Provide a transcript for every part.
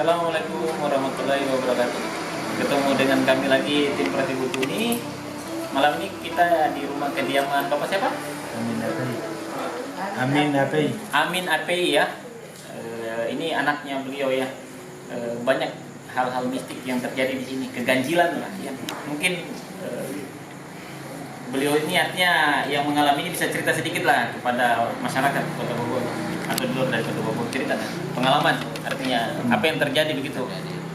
Assalamualaikum warahmatullahi wabarakatuh. Ketemu dengan kami lagi tim Pratibutuni. Malam ini kita di rumah kediaman Bapak siapa? Amin API ya. Ini anaknya beliau ya. Banyak hal-hal mistik yang terjadi di sini, keganjilan lah ya. Mungkin beliau ini artinya yang mengalami ini bisa cerita sedikit lah kepada masyarakat Kota Bogor atau di luar dari Kota Bogor, cerita pengalaman artinya apa yang terjadi begitu.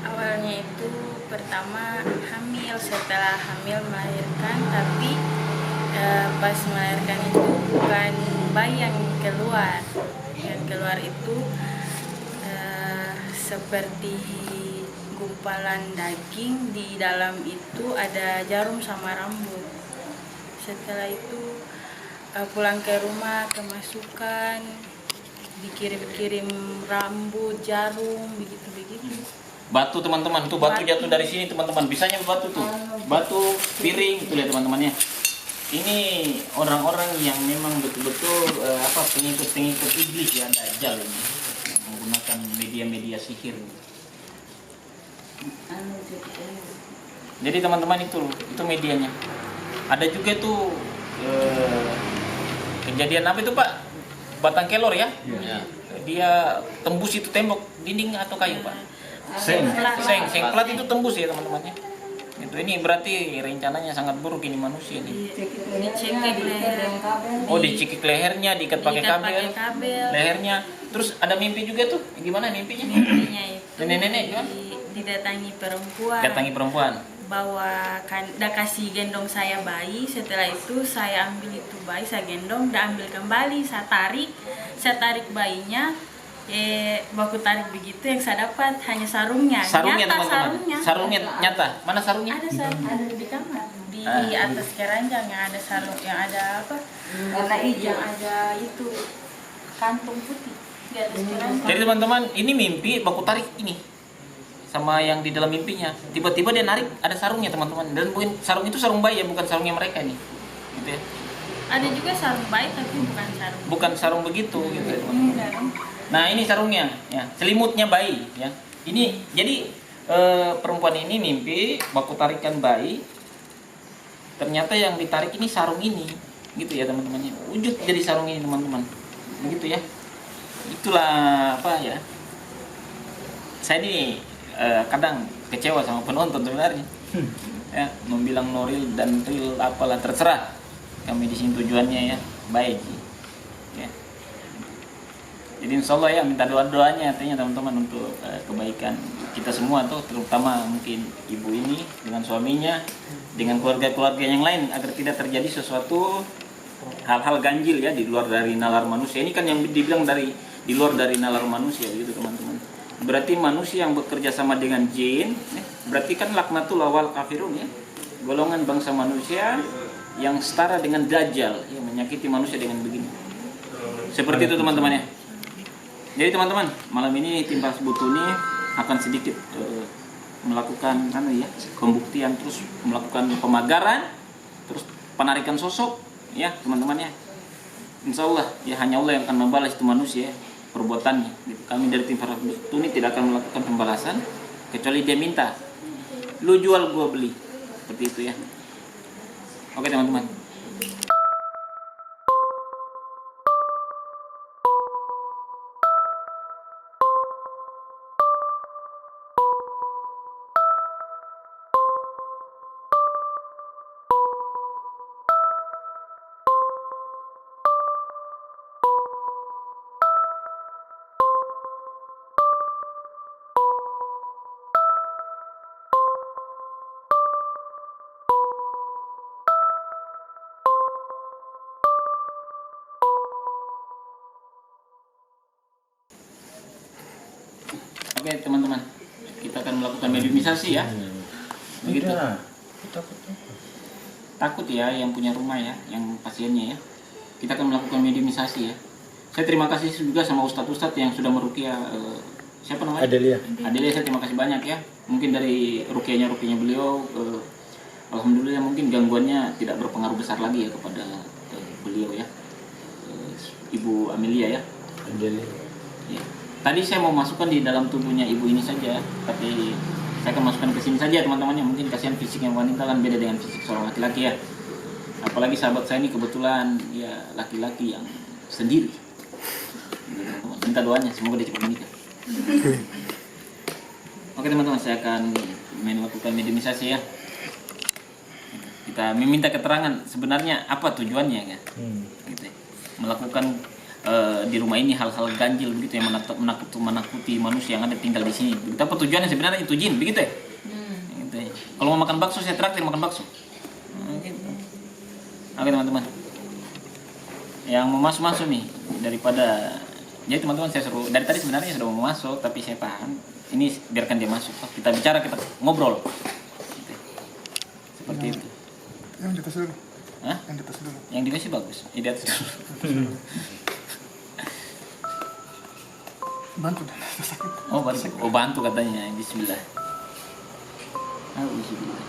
Awalnya itu pertama hamil, setelah hamil melahirkan, tapi pas melahirkan itu bukan bayi yang keluar. Yang keluar itu seperti gumpalan daging, di dalam itu ada jarum sama rambut. Setelah itu pulang ke rumah, kemasukan, dikirim-kirim rambut, jarum, begitu-begitu. Batu teman-teman, tuh batu jatuh dari sini teman-teman. Bisanya batu tuh, batu piring tuh lihat teman-temannya. Ini orang-orang yang memang betul-betul pengikut-pengikut iblis ya, dajjal ini, menggunakan media-media sihir. Jadi teman-teman itu medianya. Ada juga tuh kejadian apa itu Pak? Batang kelor ya? Ya. Dia tembus itu tembok dinding atau kayu Pak? Seng plat itu tembus ya teman-temannya. Itu ini berarti rencananya sangat buruk ini manusia nih. Dicekik leher. Oh, dicekik lehernya, diikat pakai kabel. Lehernya. Terus ada mimpi juga tuh. Gimana mimpinya? Mimpinya itu nenek gimana? Didatangi perempuan. Datangi perempuan. Bawa kasih gendong saya bayi. Setelah itu saya ambil itu bayi, saya gendong, ambil kembali, saya tarik bayinya. Baku tarik begitu, yang saya dapat hanya sarungnya. Sarungnya nyata, teman-teman. Sarungnya nyata. Mana sarungnya? Ada sarung, ada di kamar. Di atas keranjang yang ada sarung, yang ada apa? Warna hijau, ada itu kantung putih di atas keranjang. Jadi teman-teman, ini mimpi baku tarik ini sama yang di dalam mimpinya. Tiba-tiba dia narik, ada sarungnya teman-teman. Dan mungkin sarung itu sarung bayi ya, bukan sarungnya mereka nih. Gitu ya. Ada juga sarung bayi tapi bukan sarung. Bukan sarung begitu gitu ya, teman-teman. Nah, ini sarungnya ya, selimutnya bayi ya. Ini jadi perempuan ini mimpi baku tarikan bayi. Ternyata yang ditarik ini sarung ini. Gitu ya, teman-teman. Wujud jadi sarung ini, teman-teman. Begitu ya. Itulah apa ya. Saya ini kadang kecewa sama penonton sebenarnya. Ya, membilang Nuril dan Tril apalah terserah. Kami di sini tujuannya ya baik. Ya. Jadi insya Allah ya minta doanya artinya teman-teman untuk kebaikan kita semua tuh, terutama mungkin ibu ini dengan suaminya, dengan keluarga-keluarga yang lain agar tidak terjadi sesuatu hal-hal ganjil ya di luar dari nalar manusia. Ini kan yang dibilang di luar dari nalar manusia gitu teman-teman. Berarti manusia yang bekerja sama dengan jin, berarti kan laknatul awal kafirun ya, golongan bangsa manusia yang setara dengan dajjal yang menyakiti manusia dengan begini. Seperti itu teman-teman ya. Jadi teman-teman, malam ini tim Pratibutuni akan sedikit melakukan pembuktian, terus melakukan pemagaran, terus penarikan sosok ya teman-teman ya. Insya Allah ya, hanya Allah yang akan membalas itu manusia perbuatannya. Kami dari tim Pratibutuni tidak akan melakukan pembalasan kecuali dia minta, lu jual gua beli, seperti itu ya. Oke teman-teman. Oke teman-teman, kita akan melakukan mediumisasi ya. Begitu. Takut ya yang punya rumah ya, yang pasiennya ya. Kita akan melakukan mediumisasi ya. Saya terima kasih juga sama ustadz-ustadz yang sudah meruqyah. Siapa namanya? Adelia, saya terima kasih banyak ya. Mungkin dari ruqyahnya beliau, alhamdulillah mungkin gangguannya tidak berpengaruh besar lagi ya kepada beliau ya. Ibu Amelia ya. Ya. tadi saya mau masukkan di dalam tubuhnya ibu ini saja, tapi saya akan masukkan ke sini saja teman-temannya. Mungkin kasihan fisik yang wanita kan beda dengan fisik seorang laki-laki ya. Apalagi sahabat saya ini kebetulan ya laki-laki yang sendiri. Minta doanya semoga dia cepat menikah. Oke teman-teman, saya akan melakukan mediumisasi ya. Kita meminta keterangan sebenarnya apa tujuannya kan? Gitu ya. Melakukan di rumah ini hal-hal ganjil begitu yang menakuti manusia yang ada tinggal di sini. Begitu apa tujuannya sebenarnya itu jin begitu ya? Gitu ya. Kalau mau makan bakso saya traktir makan bakso. Gitu. Oke teman-teman. Yang mau masuk nih daripada jadi teman-teman saya suruh dari tadi sebenarnya sudah mau masuk tapi saya paham ini biarkan dia masuk. Kita bicara, kita ngobrol. Gitu. Seperti itu. Yang di atas dulu. Hah? Yang di atas dulu. Yang di sini bagus. Di atas dulu. Bantu dan sakit. Oh bantu katanya. Bismillah. Bismillah.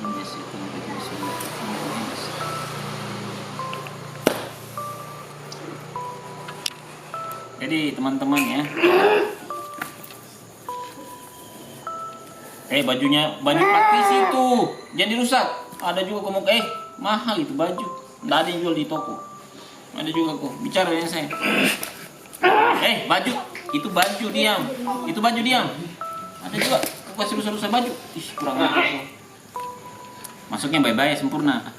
Jadi teman-teman ya. Baju praktis itu jangan dirusak. Ada juga kamu mahal itu baju. Nggak ada yang jual di toko. Ada juga kok. Bicara dengan saya. Baju itu baju diam. Itu baju diam. Ada juga. Kasih rusak-rusak baju. Ih kurang ajar. Masuknya bye-bye sempurna.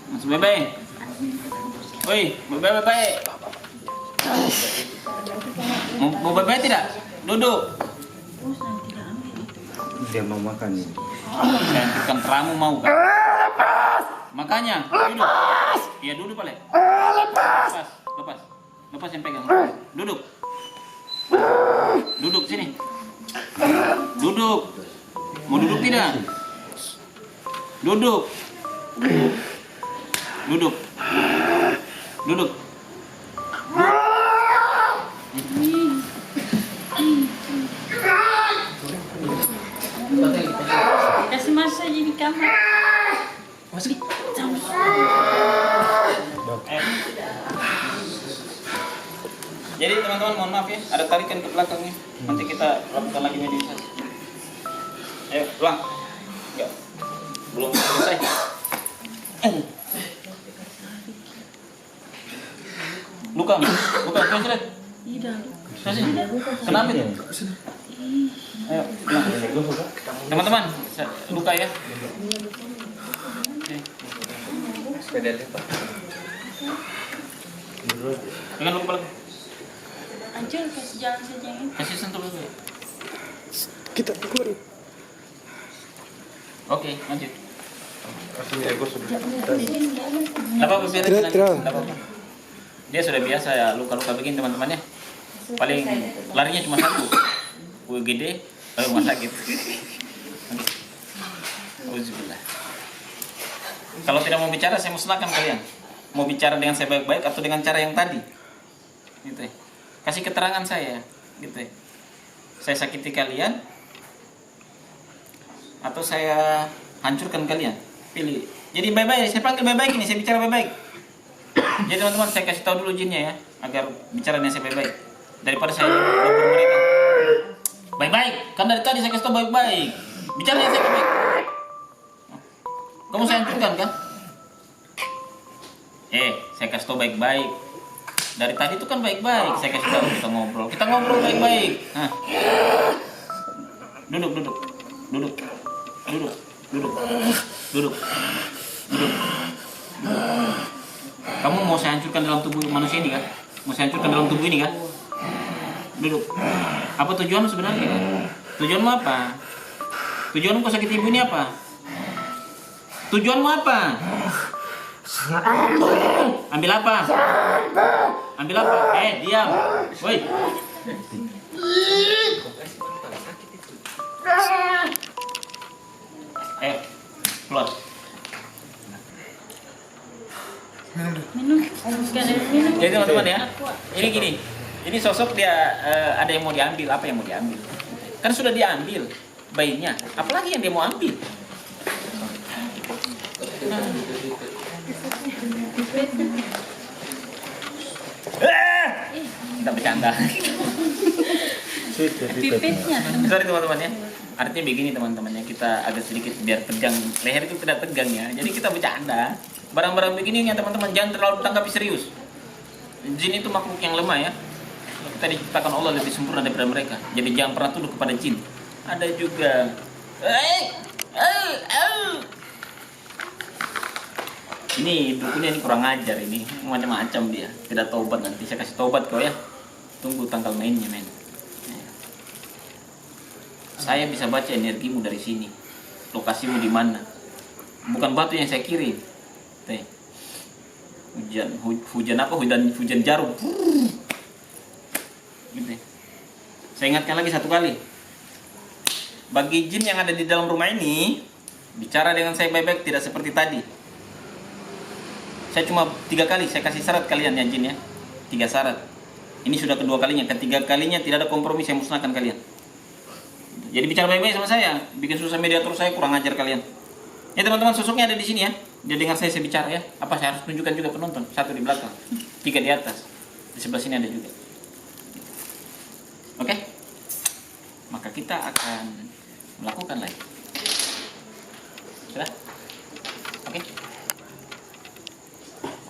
Masuk bye-bye. Woi, bye-bye. Mau bye-bye tidak? Duduk. Dia mau makan ini. Saya anjurkan kamu mau kan? Makanya duduk. Iya duduk boleh. Lepas yang pegang. Duduk. Duduk sini. Duduk. Mau duduk tidak? Duduk. Duduk. Duduk. Kasih masuk aja di kamar. Masuk. Jadi teman-teman mohon maaf ya, ada tarikan ke belakangnya. Nanti kita lakukan lagi mediasi. Ayo, pulang. Enggak. Belum selesai. Luka, coret. Tidak. Kenapa itu? Ayo, pulang. Teman-teman, luka ya. Sepeda lipat. Dengan luka lagi. Anjir, kasih jalan saja ini. Kasih sentuh dulu ya. Kita keluar. Oke, lanjut. Ego sudah. Tidak apa-apa, biarin Tidak, lagi. tidak. Tidak apa-apa. Dia sudah biasa ya luka-luka begini teman-teman ya. Paling larinya cuma satu. UGD, lalu rumah sakit. Auzubillah. Kalau tidak mau bicara, saya musnahkan kalian. Mau bicara dengan saya baik-baik atau dengan cara yang tadi? Gitu ya. Kasih keterangan saya, gitu ya. Saya sakiti kalian atau saya hancurkan kalian? Pilih. Jadi baik-baik, saya panggil baik-baik ini, saya bicara baik-baik. Jadi teman-teman saya kasih tahu dulu jinnya ya, agar bicara dengan saya baik-baik. Daripada saya ngobrol mereka. Baik-baik, kan dari tadi saya kasih tahu baik-baik. Bicara dengan saya baik-baik. Kamu saya hancurkan kan? Saya kasih tahu baik-baik. Dari tadi itu kan baik-baik, saya kasih tahu kita ngobrol baik-baik. Nah. Duduk. Kamu mau saya hancurkan dalam tubuh manusia ini kan? Mau saya hancurkan dalam tubuh ini kan? Duduk. Apa tujuanmu sebenarnya? Tujuanmu apa? Tujuanmu kau sakit ibu ini apa? Tujuanmu apa? Ambil apa? Diam. Woi. Keluar. Minum. Jadi teman-teman ya, ini gini. Ini sosok dia ada yang mau diambil, apa yang mau diambil? Kan sudah diambil bayinya, apalagi yang dia mau ambil? Kita bercanda. Pipitnya. Sorry teman-teman ya. Artinya begini teman-teman ya, kita agak sedikit biar tegang, leher itu tidak tegang ya. Jadi kita bercanda. Barang-barang begini ya teman-teman, jangan terlalu tanggapi serius. Jin itu makhluk yang lemah ya. Kita diciptakan Allah lebih sempurna daripada mereka. Jadi jangan pernah tunduk kepada jin. Ada juga ini dukunnya ini kurang ajar ini, macam-macam dia. Tidak taubat, nanti saya kasih taubat kau ya. Tunggu tanggal mainnya men. Saya bisa baca energimu dari sini. Lokasimu di mana? Bukan batu yang saya kirim. Teh. Hujan apa? Hujan jarum. Gitu. Saya ingatkan lagi satu kali. Bagi jin yang ada di dalam rumah ini, bicara dengan saya baik-baik, tidak seperti tadi. Saya cuma 3 kali saya kasih syarat kalian ya jin ya. 3 syarat. Ini sudah kedua kalinya, ketiga kalinya tidak ada kompromi, saya musnahkan kalian. Jadi bicara baik-baik sama saya, bikin susah mediator saya, kurang ajar kalian. Ya teman-teman, sosoknya ada di sini ya. Dia dengar saya bicara ya. Apa saya harus tunjukkan juga penonton? 1 di belakang, 3 di atas. Di sebelah sini ada juga. Oke? Maka kita akan melakukan lagi. Sudah? Oke?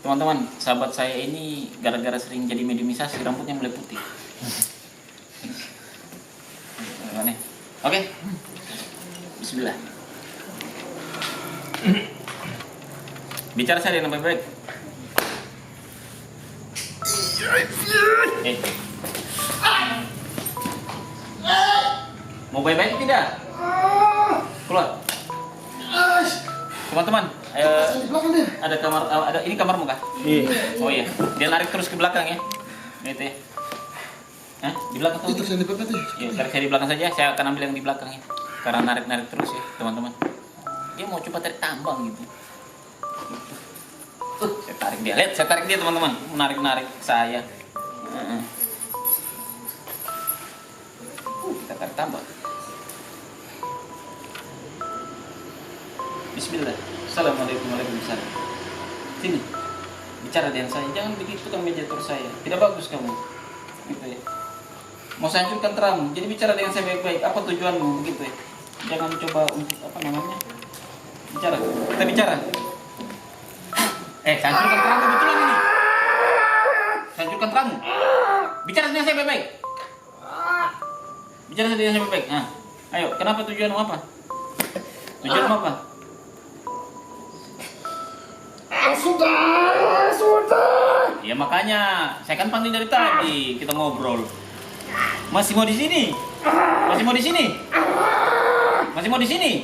Teman-teman, sahabat saya ini gara-gara sering jadi mediumisasi, rambutnya mulai putih. Aneh. Oke, bismillah. Bicara saya dengan baik-baik. Mau baik-baik tidak? Keluar. Teman-teman, ada kamar, ada ini kamarmu kah? Iya. Oh iya, dia narik terus ke belakang ya. Gitu ya. Hah? Di belakang tuh? Itu saya di belakang tuh. Ya, tarik saya di belakang saja, saya akan ambil yang di belakang ya. Karena narik-narik terus ya, teman-teman. Dia mau coba tarik tambang gitu. Saya tarik dia, lihat, saya tarik dia teman-teman. Menarik-narik saya. Kita tarik tambang. Bismillah. Assalamualaikum warahmatullahi wabarakatuh. Sini, bicara dengan saya. Jangan begitu kan mediator saya. Tidak bagus kamu. Gitu ya. Mau saya hancurkan terang, jadi bicara dengan saya baik-baik. Apa tujuanmu begitu ya? Jangan coba untuk apa namanya? Bicara, kita bicara. Saya hancurkan terang kebetulan ini. Saya hancurkan terang. Bicara dengan saya baik-baik. Bicara dengan saya baik-baik. Nah, ayo, kenapa tujuanmu apa? Tujuanmu apa? Sudah. Ya makanya, saya kan panggil dari tadi, kita ngobrol. Masih mau di sini? Masih mau di sini? Masih mau di sini?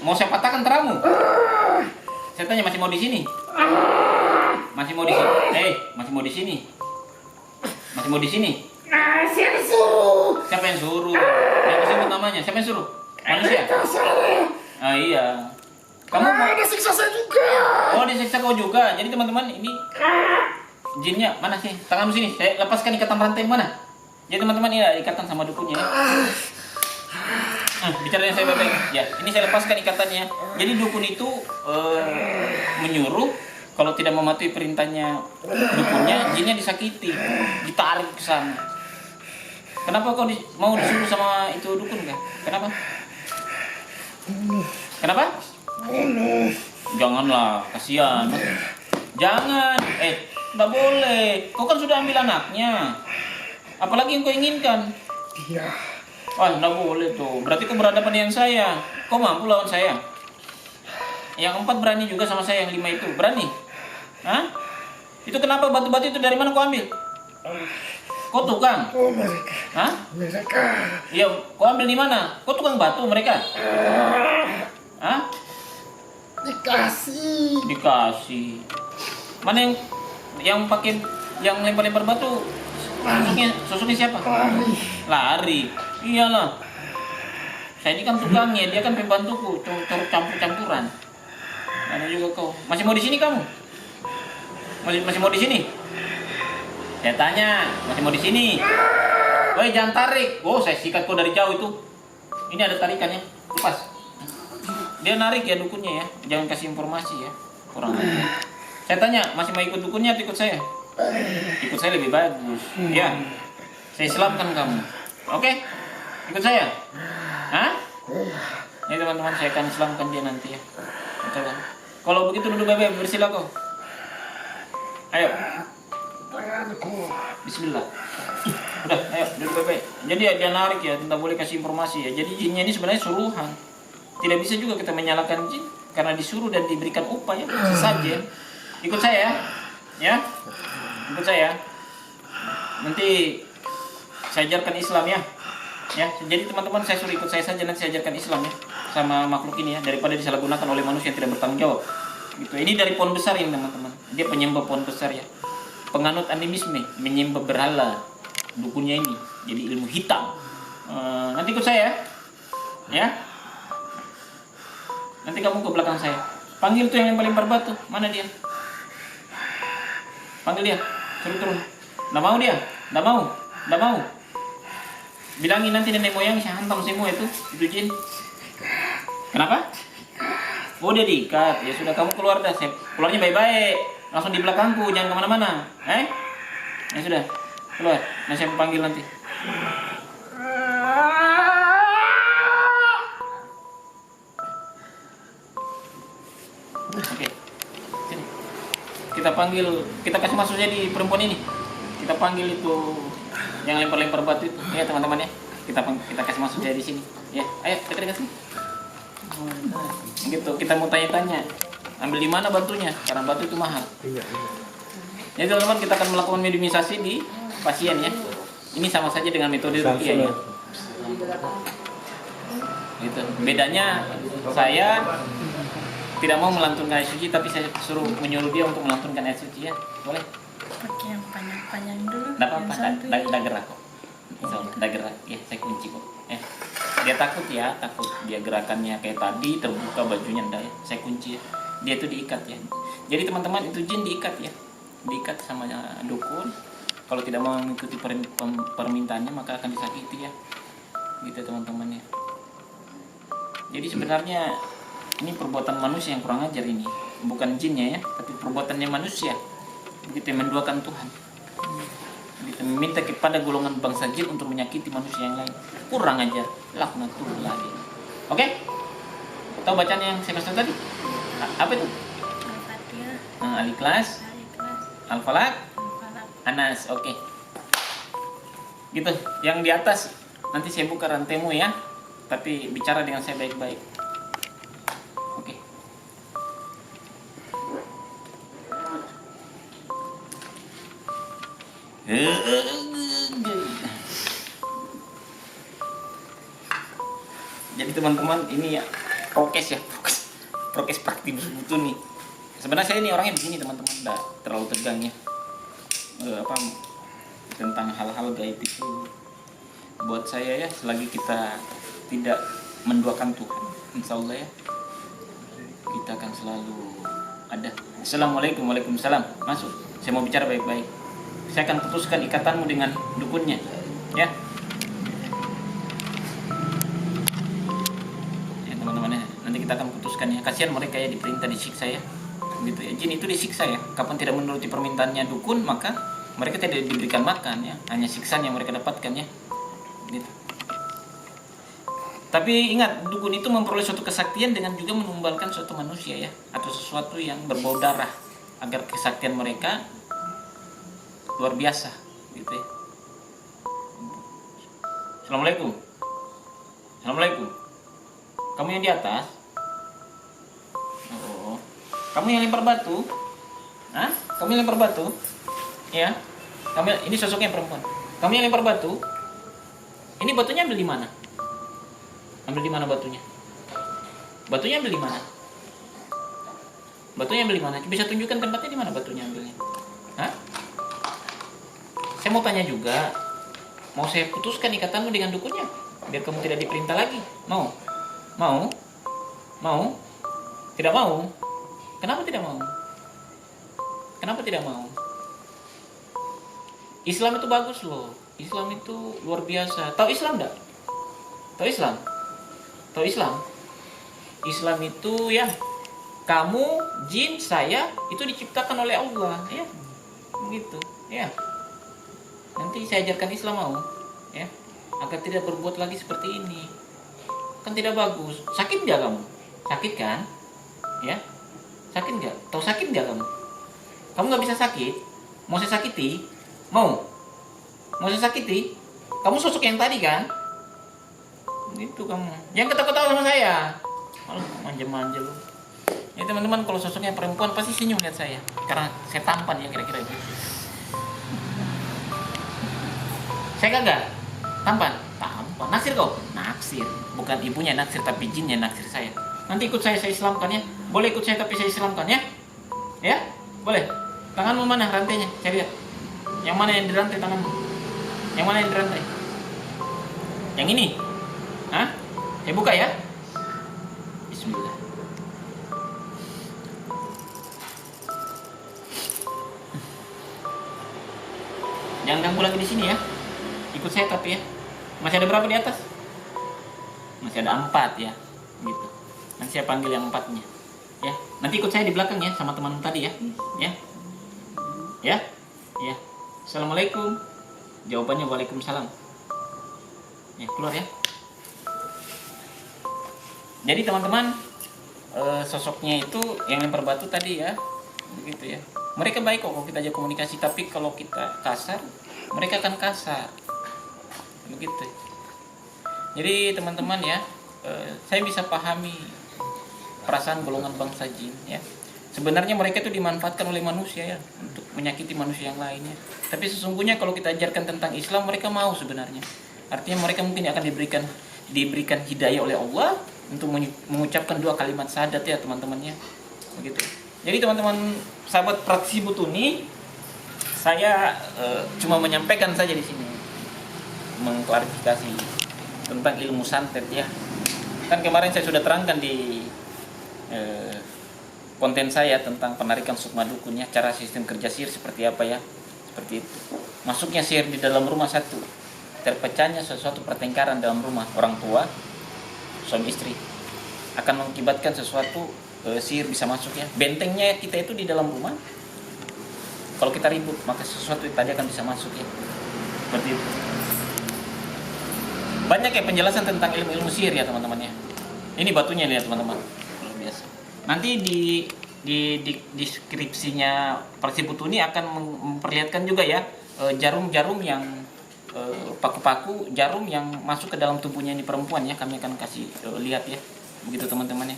Mau saya patahkan teramu? Saya tanya masih mau di sini? Masih mau di sini? Masih mau di sini? Masih mau di sini? Siapa yang suruh? Yang disebut namanya? Siapa yang suruh? Manusia? Ah iya. Kamu mau disiksa saya juga? Oh, disiksa kau juga. Jadi teman-teman, ini jinnya mana sih? Tanganmu sini. Saya lepaskan ikatan rantai mana? Jadi teman-teman, ini ada ikatan sama dukunnya ya. Bicara dengan saya baik-baik. Ya, ini saya lepaskan ikatannya. Jadi dukun itu menyuruh kalau tidak mematuhi perintahnya dukunnya, jinnya disakiti, ditarik ke sana. Kenapa kau mau disuruh sama itu dukun kan? Kenapa? Kenapa? Janganlah, kasihan. Jangan, nggak boleh. Kau kan sudah ambil anaknya. Apalagi yang kau inginkan? Iya. Wah, nggak boleh tuh. Berarti kau berhadapan dengan saya. Kau mampu lawan saya? Yang 4 berani juga sama saya, yang 5 itu berani? Hah? Itu kenapa batu-batu itu dari mana kau ambil? Kau tukang? Oh mereka. Hah? Mereka. Iya, kau ambil di mana? Kau tukang batu mereka? Hah? Dikasih. Mana yang pakai yang lempar-lempar batu? Susuknya siapa? Lari. Iyalah. Saya ini kan tukangnya, dia kan pembantuku, campur-campuran. Ada juga kau. Masih mau di sini kamu? Masih mau di sini? Saya tanya, masih mau di sini? Woi, jangan tarik. Oh, saya sikat kau dari jauh itu. Ini ada tarikannya. Lepas. Dia narik ya dukunnya ya. Jangan kasih informasi ya. Kurang aja. Saya tanya, masih mau ikut dukunnya atau ikut saya? Ikut saya lebih bagus. Ya. Saya Islamkan kamu. Oke? Ikut saya. Hah? Ini teman-teman, saya akan Islamkan dia nanti ya. Betul kan? Kalau begitu duduk baik-baik, bersila kau. Ayo. Bismillah. Udah, ayo duduk baik-baik. Jadi dia narik ya, tidak boleh kasih informasi ya. Jadi jinnya ini sebenarnya suruhan. Tidak bisa juga kita menyalahkan jin karena disuruh dan diberikan upah ya, sesajen. Ikut saya ya. Ikut saya. Nanti saya ajarkan Islam ya. Ya, jadi teman-teman saya suruh ikut saya saja, nanti saya ajarkan Islam ya sama makhluk ini ya, daripada disalahgunakan oleh manusia yang tidak bertanggung jawab. Gitu. Ini dari pohon besar ini teman-teman. Dia penyembah pohon besar ya. Penganut animisme, menyembah berhala dukunnya ini. Jadi ilmu hitam. Nanti ikut saya ya. Nanti kamu ke belakang saya. Panggil tuh yang lempar batu. Mana dia? Panggil dia. Suruh turun. Nggak mau dia. Nggak mau. Nggak mau. Bilangin nanti nenek moyang saya hantam semua itu jin. Kenapa? Oh dia diikat. Ya sudah kamu keluar dah. Keluarnya baik-baik. Langsung di belakangku, jangan kemana-mana. Ya sudah, keluar. Nah saya panggil nanti. Oke. Sini. Kita panggil, kita kasih masuk jadi perempuan ini. Kita panggil itu yang lempar-lempar batu itu, ya teman-teman ya. Kita kasih masuk dia di sini. Ya, ayo kita dekat sini. Gitu, kita mau tanya-tanya. Ambil di mana batunya? Karena batu itu mahal. Jadi teman-teman kita akan melakukan mediumisasi di pasien ya. Ini sama saja dengan metode ruqyah ya. Gitu. Bedanya saya tidak mau melantunkan ayat suci, tapi saya suruh menyuruh dia untuk melantunkan ayat suci ya. Boleh? Pakai yang panjang-panjang dulu. Tidak apa-apa, tidak gerak kok. Tidak gerak, ya saya kunci kok. Dia takut ya, takut dia gerakannya kayak tadi terbuka bajunya, enggak ya. Saya kunci ya. Dia itu diikat ya. Jadi teman-teman itu jin diikat ya, diikat sama dukun. Kalau tidak mau mengikuti permintaannya maka akan disakiti ya. Gitu teman-teman ya. Jadi sebenarnya ini perbuatan manusia yang kurang ajar ini, bukan jinnya ya, tapi perbuatannya manusia. Begitu menduakan Tuhan. Begitu meminta kepada golongan bangsa jin untuk menyakiti manusia yang lain. Kurang ajar, laknatullah dia. Oke? Tahu bacaan yang saya kasih tadi? Apa itu? Al-Fatihah, Al-Ikhlas, Al-Ikhlas, Al-Falaq, Al-Falaq. Anas. Oke. Gitu. Yang di atas nanti saya buka rantaimu ya. Tapi bicara dengan saya baik-baik. Oke. Jadi teman-teman ini ya prokes ya, prokes praktis betul nih. Sebenarnya saya ini orangnya begini teman-teman, enggak terlalu tegang ya. Tentang hal-hal gaib itu buat saya ya, selagi kita tidak menduakan Tuhan, insya Allah ya kita akan selalu ada. Assalamualaikum, waalaikumsalam. Masuk. Saya mau bicara baik-baik. Saya akan putuskan ikatanmu dengan dukunnya, ya. Ya teman-teman ya, nanti kita akan putuskan ya. Kasihan mereka ya, diperintah disiksa ya, gitu ya. Jin itu disiksa ya. Kapan tidak menuruti permintaannya dukun, maka mereka tidak diberikan makan ya. Hanya siksaan yang mereka dapatkan ya, gitu. Tapi ingat, dukun itu memperoleh suatu kesaktian dengan juga menumbalkan suatu manusia ya, atau sesuatu yang berbau darah, agar kesaktian mereka luar biasa, gitu ya. Assalamualaikum. Assalamualaikum. Kamu yang di atas? Oh, kamu yang lempar batu? Hah? Kamu yang lempar batu? Ya. Ini sosoknya perempuan. Kamu yang lempar batu? Ini batunya ambil di mana? Ambil di mana batunya? Batunya ambil di mana? Batunya ambil di mana? Bisa tunjukkan tempatnya di mana batunya ambilnya? Hah? Saya mau tanya juga. Mau saya putuskan ikatanmu dengan dukunnya biar kamu tidak diperintah lagi? Mau? Mau? Mau? Tidak mau? Kenapa tidak mau? Kenapa tidak mau? Islam itu bagus loh. Islam itu luar biasa. Tahu Islam enggak? Tahu Islam? Tahu Islam? Islam itu ya, kamu, jin, saya itu diciptakan oleh Allah, ya. Begitu, ya. Nanti saya ajarkan Islam mau, ya, agar tidak berbuat lagi seperti ini. Kan tidak bagus. Sakit nggak kamu? Sakit kan? Ya, sakit nggak? Tahu sakit nggak kamu? Kamu nggak bisa sakit? Mau saya sakiti? Mau? Mau saya sakiti? Kamu sosok yang tadi kan? Itu kamu. Yang ketawa-ketawa sama saya. Malah manja-manja lu. Ya teman-teman, kalau sosoknya perempuan pasti senyum lihat saya. Karena saya tampan ya kira-kira itu. Saya kagak tampan. Tampan. Naksir kau? Naksir. Bukan ibunya naksir tapi jinnya naksir saya. Nanti ikut saya islamkan ya. Boleh ikut saya tapi saya islamkan ya? Ya? Boleh. Tanganmu mana rantainya? Saya lihat. Yang mana yang dirantai tanganmu? Yang mana yang dirantai? Yang ini? Hah? Saya buka ya. Bismillah. Jangan ganggu lagi di sini ya. Ikut saya tapi ya. Masih ada berapa di atas? Masih ada 4 ya. Gitu. Nanti saya panggil yang 4-nya. Ya. Nanti ikut saya di belakang ya sama teman tadi ya. Ya. Ya. Ya. Assalamualaikum. Jawabannya waalaikumsalam. Ya, keluar ya. Jadi teman-teman, sosoknya itu yang lempar batu tadi ya. Begitu ya. Mereka baik kok kalau kita aja komunikasi, tapi kalau kita kasar, mereka akan kasar. Begitu. Jadi teman-teman ya, saya bisa pahami perasaan golongan bangsa jin ya. Sebenarnya mereka itu dimanfaatkan oleh manusia ya untuk menyakiti manusia yang lainnya. Tapi sesungguhnya kalau kita ajarkan tentang Islam, mereka mau sebenarnya. Artinya mereka mungkin akan diberikan hidayah oleh Allah untuk mengucapkan 2 kalimat syahadat ya teman-temannya. Begitu. Jadi teman-teman sahabat praktisi Butuni, saya cuma menyampaikan saja di sini, mengklarifikasi tentang ilmu santet ya. Kan kemarin saya sudah terangkan di konten saya tentang penarikan sukma dukun ya, cara sistem kerja sihir seperti apa ya, seperti itu. Masuknya sihir di dalam rumah satu, terpecahnya sesuatu pertengkaran dalam rumah orang tua, suami istri, akan mengakibatkan sesuatu sihir bisa masuk ya. Bentengnya kita itu di dalam rumah. Kalau kita ribut, maka sesuatu tadi akan bisa masuk ya. Seperti itu. Banyak ya penjelasan tentang ilmu-ilmu sihir ya teman-teman ya. Ini batunya lihat teman-teman. Luar biasa. Nanti di deskripsinya Praktisi Butuni akan memperlihatkan juga ya jarum-jarum yang paku-paku jarum yang masuk ke dalam tubuhnya ini perempuan ya. Kami akan kasih lihat ya. Begitu teman-teman ya.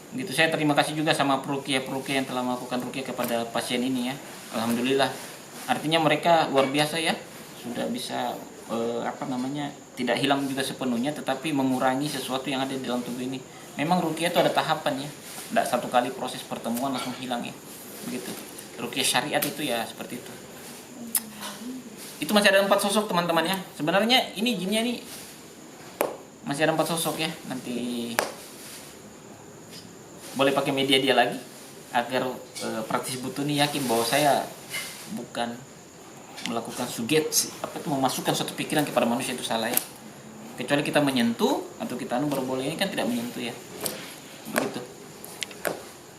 Gitu, saya terima kasih juga sama peruqyah yang telah melakukan ruqyah kepada pasien ini ya. Alhamdulillah. Artinya mereka luar biasa ya. Sudah bisa tidak hilang juga sepenuhnya, tetapi mengurangi sesuatu yang ada di dalam tubuh ini. Memang ruqyah itu ada tahapan ya. Tidak satu kali proses pertemuan langsung hilang ya. Begitu. Ruqyah syariat itu ya seperti itu. Itu masih ada 4 sosok teman-teman ya. Sebenarnya ini jinnya nih masih ada 4 sosok ya. Nanti boleh pakai media dia lagi agar Praktisi Butuni yakin bahwa saya bukan melakukan sugesti, memasukkan suatu pikiran kepada manusia itu salah ya. Kecuali kita menyentuh atau kita baru boleh, ini kan tidak menyentuh ya. Begitu.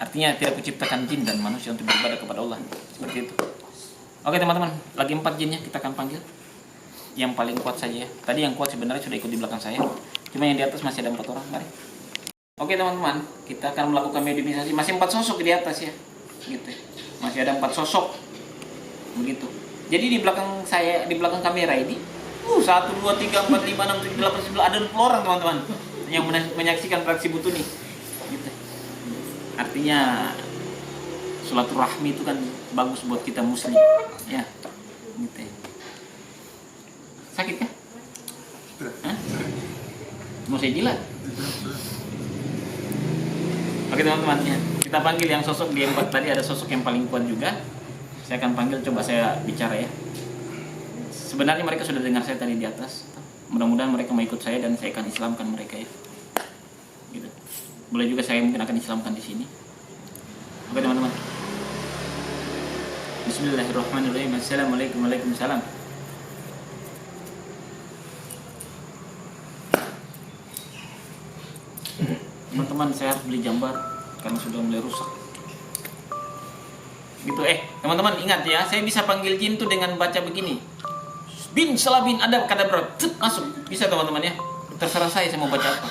Artinya tidak kuciptakan jin dan manusia untuk beribadah kepada Allah. Seperti itu. Oke teman-teman, lagi 4 jinnya kita akan panggil. Yang paling kuat saja ya. Tadi yang kuat sebenarnya sudah ikut di belakang saya. Cuma yang di atas masih ada 4 orang. Mari. Oke teman-teman, kita akan melakukan mediumisasi. Masih 4 sosok di atas ya, gitu. Masih ada 4 sosok, begitu. Jadi di belakang saya, di belakang kamera ini, 1, 2, 3, 4, 5, 6, 7, 8, 9, ada 20 orang teman-teman yang menyaksikan Praktisi Butuni. Gitu. Artinya silaturahmi itu kan bagus buat kita muslim, ya. Gitu. Sakit kah? Hah? Mau saya jilat? Oke teman-teman ya, kita panggil yang sosok di 4 tadi, ada sosok yang paling kuat juga. Saya akan panggil, coba saya bicara ya. Sebenarnya mereka sudah dengar saya tadi di atas. Mudah-mudahan mereka mau ikut saya dan saya akan islamkan mereka ya. Gitu. Boleh juga saya mungkin akan islamkan di sini. Oke teman-teman. Bismillahirrahmanirrahim. Assalamualaikum warahmatullahi wabarakatuh. Teman-teman, saya harus beli jambar karena sudah mulai rusak. Gitu teman-teman ingat ya, saya bisa panggil jin tuh dengan baca begini. bin salabin ada kata berapa masuk bisa teman-teman ya, terserah saya mau baca apa.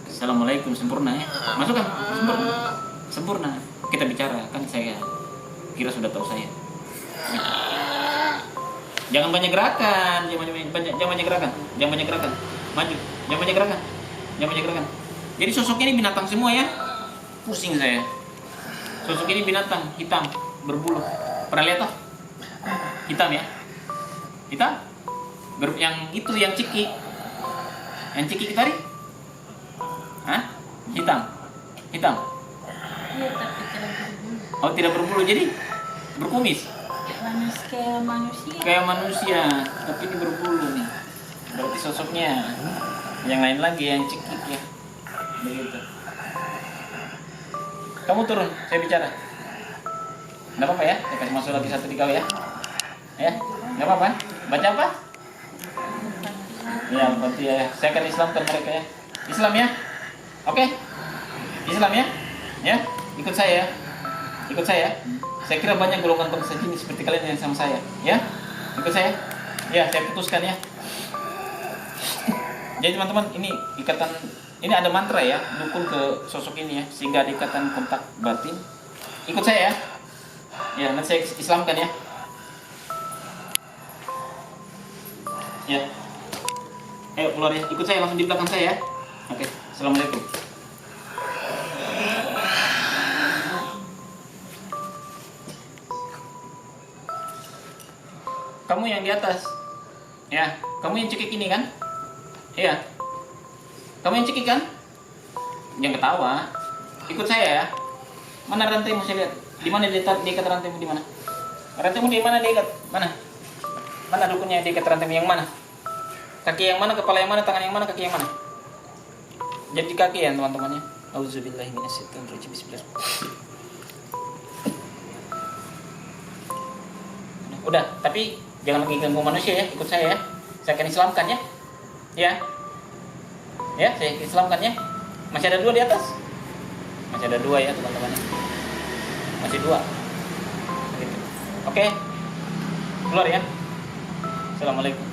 Assalamualaikum sempurna ya, masuk kan sempurna kita bicara kan, saya kira sudah tahu saya. Jangan banyak gerakan, jangan banyak gerakan, maju, jangan banyak gerakan. Jadi sosoknya ini binatang semua ya, pusing saya. Sosok ini binatang hitam berbulu, pernah lihat toh? Hitam ya, hitam. Yang itu yang ciki tarik, hitam. Iya, tapi tidak berbulu. Oh tidak berbulu, jadi berkumis. Kayak manusia. Tapi ini berbulu nih. Berarti sosoknya yang lain lagi yang cekik ya. Begitu. Kamu turun, saya bicara. Nggak apa-apa ya, saya kasih masuk lagi satu di kau ya. Ya, nggak apa-apa. Baca apa? Ya, berarti ya. Saya akan Islamkan mereka ya. Islam ya. Oke. Islam ya. Ya, ikut saya ya. Ikut saya. Saya kira banyak golongan bangsa jin seperti kalian yang sama saya, ya. Ikut saya. Ya, saya putuskan ya. Jadi teman-teman, ini ikatan, ini ada mantra ya, dukun ke sosok ini ya, sehingga ada ikatan kontak batin. Ikut saya ya. Ya, nanti saya Islamkan ya. Ya. Ayo keluar ya, ikut saya langsung di belakang saya ya. Oke, assalamualaikum. Kamu yang di atas, ya. Kamu yang cekik ini kan? Iya. Kamu yang cekik kan? Jangan ketawa. Ikut saya ya. Mana rantaimu saya lihat? Di mana diikat rantaimu di mana? Rantaimu di mana diikat? Mana? Mana dukunnya diikat rantaimu yang mana? Kaki yang mana? Kepala yang mana? Tangan yang mana? Kaki yang mana? Jadi kaki ya teman-teman ya. Auzubillahi minasyaitonirrajim. Bismillahirrahmanirrahim. Udah, tapi jangan lagi ganggu manusia ya, ikut saya ya. Saya akan Islamkan ya. Ya. Ya, saya Islamkan ya. Masih ada 2 di atas. Masih ada 2 ya, teman-teman. Masih 2. Gitu. Oke. Keluar ya. Assalamualaikum.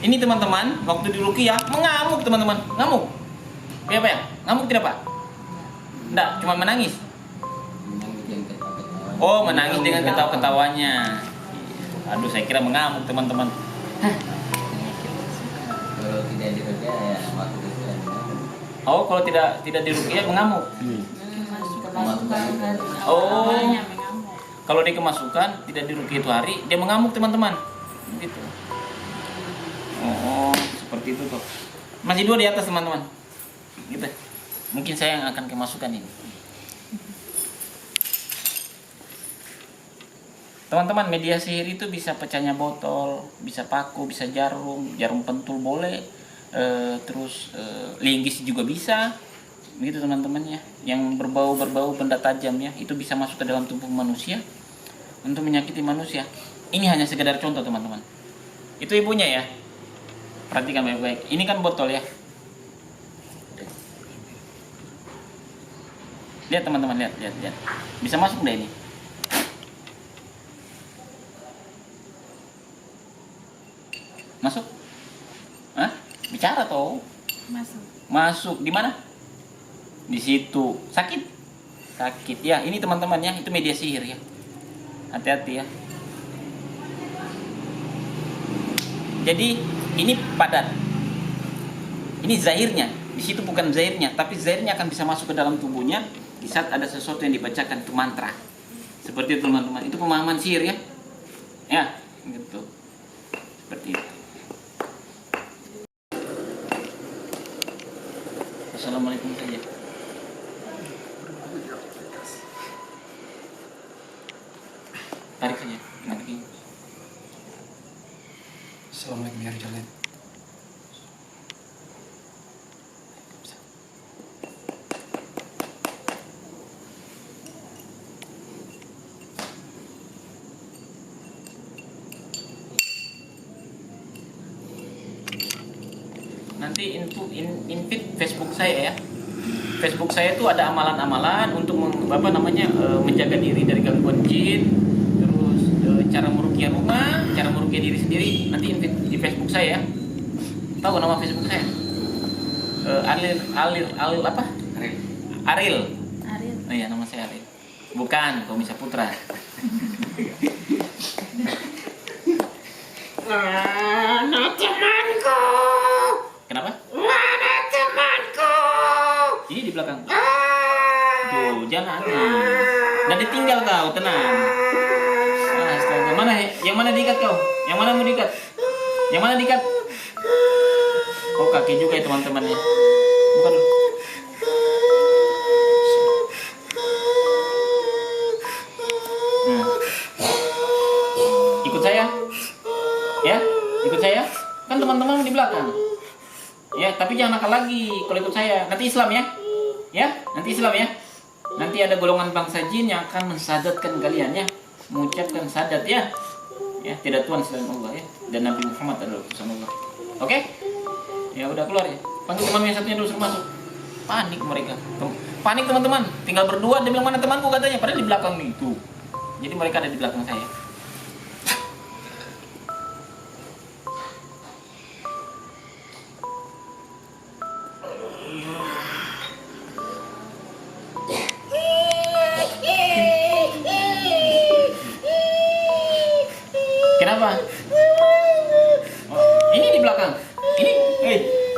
Ini teman-teman, waktu di ruqyah mengamuk teman-teman, ngamuk. Apa ya? Ngamuk tidak Pak? Enggak, cuma menangis. Oh, menangis dengan ketawa-ketawanya. Aduh, saya kira mengamuk teman-teman. Kalau tidak diruqyah ya waktu itu ya. Oh, kalau tidak diruqyah mengamuk. Oh, kalau dia kemasukan tidak diruqyah itu hari, dia mengamuk teman-teman. Gitu. Oh, seperti itu tuh. Masih 2 di atas teman-teman. Gitu. Mungkin saya yang akan kemasukan ini. Teman-teman, media sihir itu bisa pecahnya botol, bisa paku, bisa jarum pentul boleh, terus linggis juga bisa, begitu teman-teman ya. Yang berbau benda tajam ya, itu bisa masuk ke dalam tubuh manusia untuk menyakiti manusia. Ini hanya sekedar contoh teman-teman. Itu ibunya ya, perhatikan baik-baik. Ini kan botol ya. Lihat teman-teman, lihat. Bisa masuk deh ini. Masuk? Hah? Bicara toh? Masuk. Di mana? Di situ. Sakit? Sakit. Ya, ini teman-teman ya, itu media sihir ya. Hati-hati ya. Jadi ini padat. Ini zahirnya. Di situ bukan zahirnya, tapi zahirnya akan bisa masuk ke dalam tubuhnya di saat ada sesuatu yang dibacakan, itu mantra. Seperti itu teman-teman. Itu pemahaman sihir ya. Ya, gitu. Seperti itu. Assalamualaikum saja. Tarik saja. Assalamualaikum ya Rizal. Nanti invite Facebook saya ya. Facebook saya itu ada amalan-amalan untuk menjaga diri dari gangguan jin, terus cara meruqyah rumah, cara meruqyah diri sendiri. Nanti di Facebook saya. Tahu nama Facebook saya? Alil apa? Aril. Ariel. Oh iya, nama saya Aril. Bukan Tommy Saputra. Mana temanku? Kenapa? Mana temanku? Ini di belakang. Tuh, jangan. Nah, ditinggal kau, tenang. Astaga, mana? Yang mana diikat kau? Yang mana mau diikat? Yang mana diikat? Oh, kaki juga ya teman-temannya. Bukan. Ikut saya. Ya, ikut saya. Kan teman-teman di belakang. Ya, tapi jangan nakal lagi kalau ikut saya. Nanti Islam ya. Ya, nanti Islam ya. Nanti ada golongan bangsa jin yang akan mensadatkan kalian ya. Mengucapkan sadat ya. Ya, tidak Tuhan selain Allah ya. Dan Nabi Muhammad adalah utusan Allah. Oke? Ya udah keluar ya. Panggil teman yang satunya dulu suruh masuk. Panik mereka. Panik teman-teman. Tinggal berdua dia bilang mana temanku katanya. Padahal di belakang nih tuh. Jadi mereka ada di belakang saya. Kenapa? Oh, ini di belakang.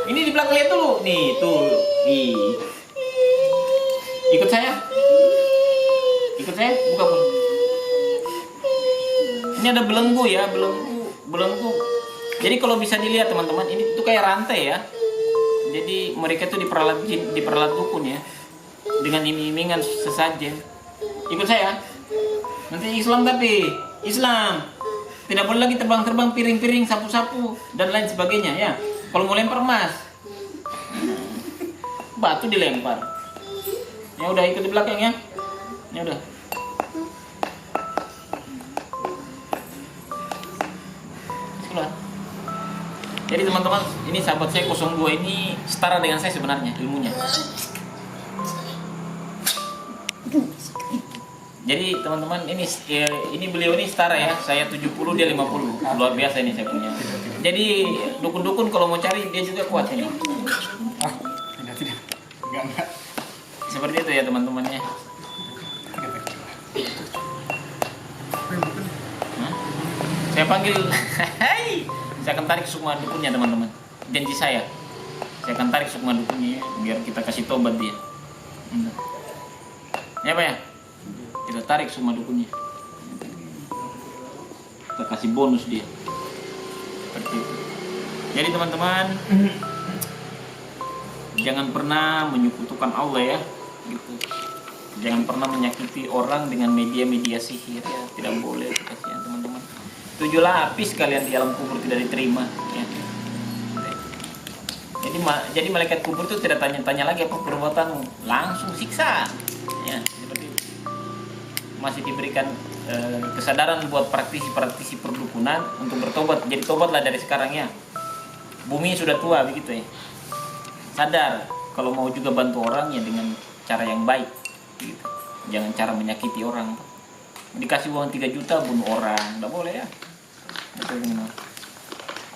Ini di belakang lihat dulu. Nih, tuh. Nih. Ikut saya. Ikut saya, buka pun. Ini ada belenggu ya, belenggu. Jadi kalau bisa dilihat teman-teman, ini tuh kayak rantai ya. Jadi mereka tuh diperalat dukun ya. Dengan iming-imingan sesajen. Ikut saya. Nanti Islam tapi Islam. Tidak boleh lagi terbang-terbang, piring-piring, sapu-sapu dan lain sebagainya ya. Kalau mau lempar emas, batu dilempar. Ya udah ikut di belakang ya. Ya udah. Keluar. Jadi teman-teman, ini sahabat saya 02 ini setara dengan saya sebenarnya ilmunya. Jadi teman-teman ini beliau ini setara ya. Saya 70 dia 50. Luar biasa ini saya punya. Jadi dukun-dukun kalau mau cari dia juga kuat ini. Tidak. Enggak. Seperti itu ya teman-temannya. Saya panggil. Hai. Saya akan tarik sukma dukunnya teman-teman. Janji saya. Saya akan tarik sukma dukunnya biar kita kasih tobat dia. Ya Pak ya? Kita tarik semua dukunnya. Kita kasih bonus dia. Seperti itu. Jadi teman-teman, jangan pernah menyekutukan Allah ya, gitu. Jangan pernah menyakiti orang dengan media-media sihir ya, tidak boleh kasihan teman-teman. 7 lapis kalian di alam kubur tidak diterima ya. Jadi malaikat kubur itu tidak tanya-tanya lagi apa perbuatanmu, langsung siksa. Ya, seperti itu. Masih diberikan kesadaran buat praktisi perdukunan untuk bertobat. Jadi tobatlah dari sekarang ya. Bumi sudah tua begitu ya. Sadar kalau mau juga bantu orang ya dengan cara yang baik gitu. Jangan cara menyakiti orang. Dikasih uang 3 juta bunuh orang, enggak boleh ya.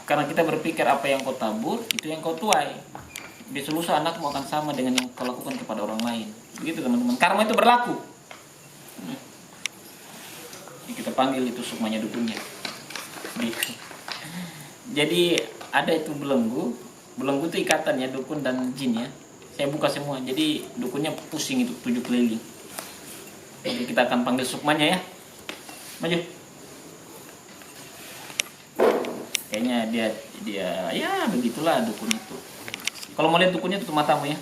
Karena kita berpikir apa yang kau tabur itu yang kau tuai. Di seluruh anakmu akan sama dengan yang kau lakukan kepada orang lain. Begitu teman-teman. Karma itu berlaku. Kita panggil itu sukmanya dukunnya. Jadi ada itu belenggu itu ikatan ya dukun dan jin ya. Saya buka semua. Jadi dukunnya pusing itu 7 keliling. Jadi kita akan panggil sukmanya ya. Maju. Kayaknya dia ya begitulah dukun itu. Kalau mau lihat dukunnya tutup matamu ya.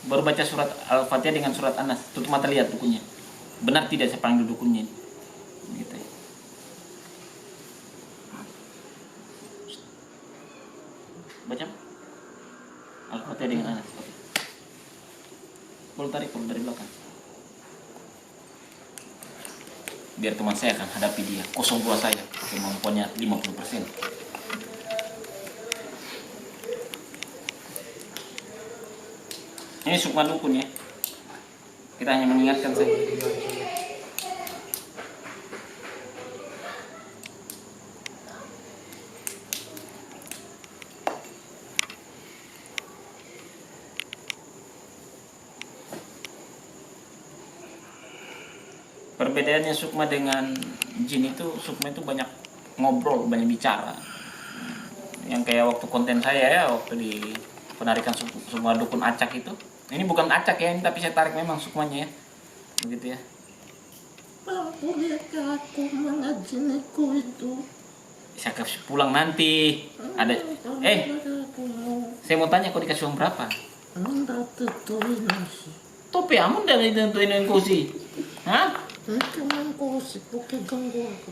Baru baca surat Al-Fatihah dengan surat An-Nas. Tutup mata lihat dukunnya. Benar tidak saya panggil dukunnya ini. Gitu ya. Baca Al-Fatihah dengan An-Nas. Boleh tarik dari belakang. Biar teman saya akan hadapi dia. 02 saya. Kemampuannya 50%. Ini sukma dukun ya. Kita hanya mengingatkan saja. Perbedaannya sukma dengan jin itu, sukma itu banyak ngobrol, banyak bicara. Yang kayak waktu konten saya ya, waktu di penarikan sukma dukun acak itu. Ini bukan acak ya, ini tapi saya tarik memang sukmanya ya. Begitu ya. Bolehkah aku mengajiniku itu? Saya kasih pulang nanti. Ada saya mau tanya kau dikasih uang berapa? Anda tentuin nasi. Topi amun dari tentuin kau sih. Hah? Cuman kau sih bukan ganggu aku.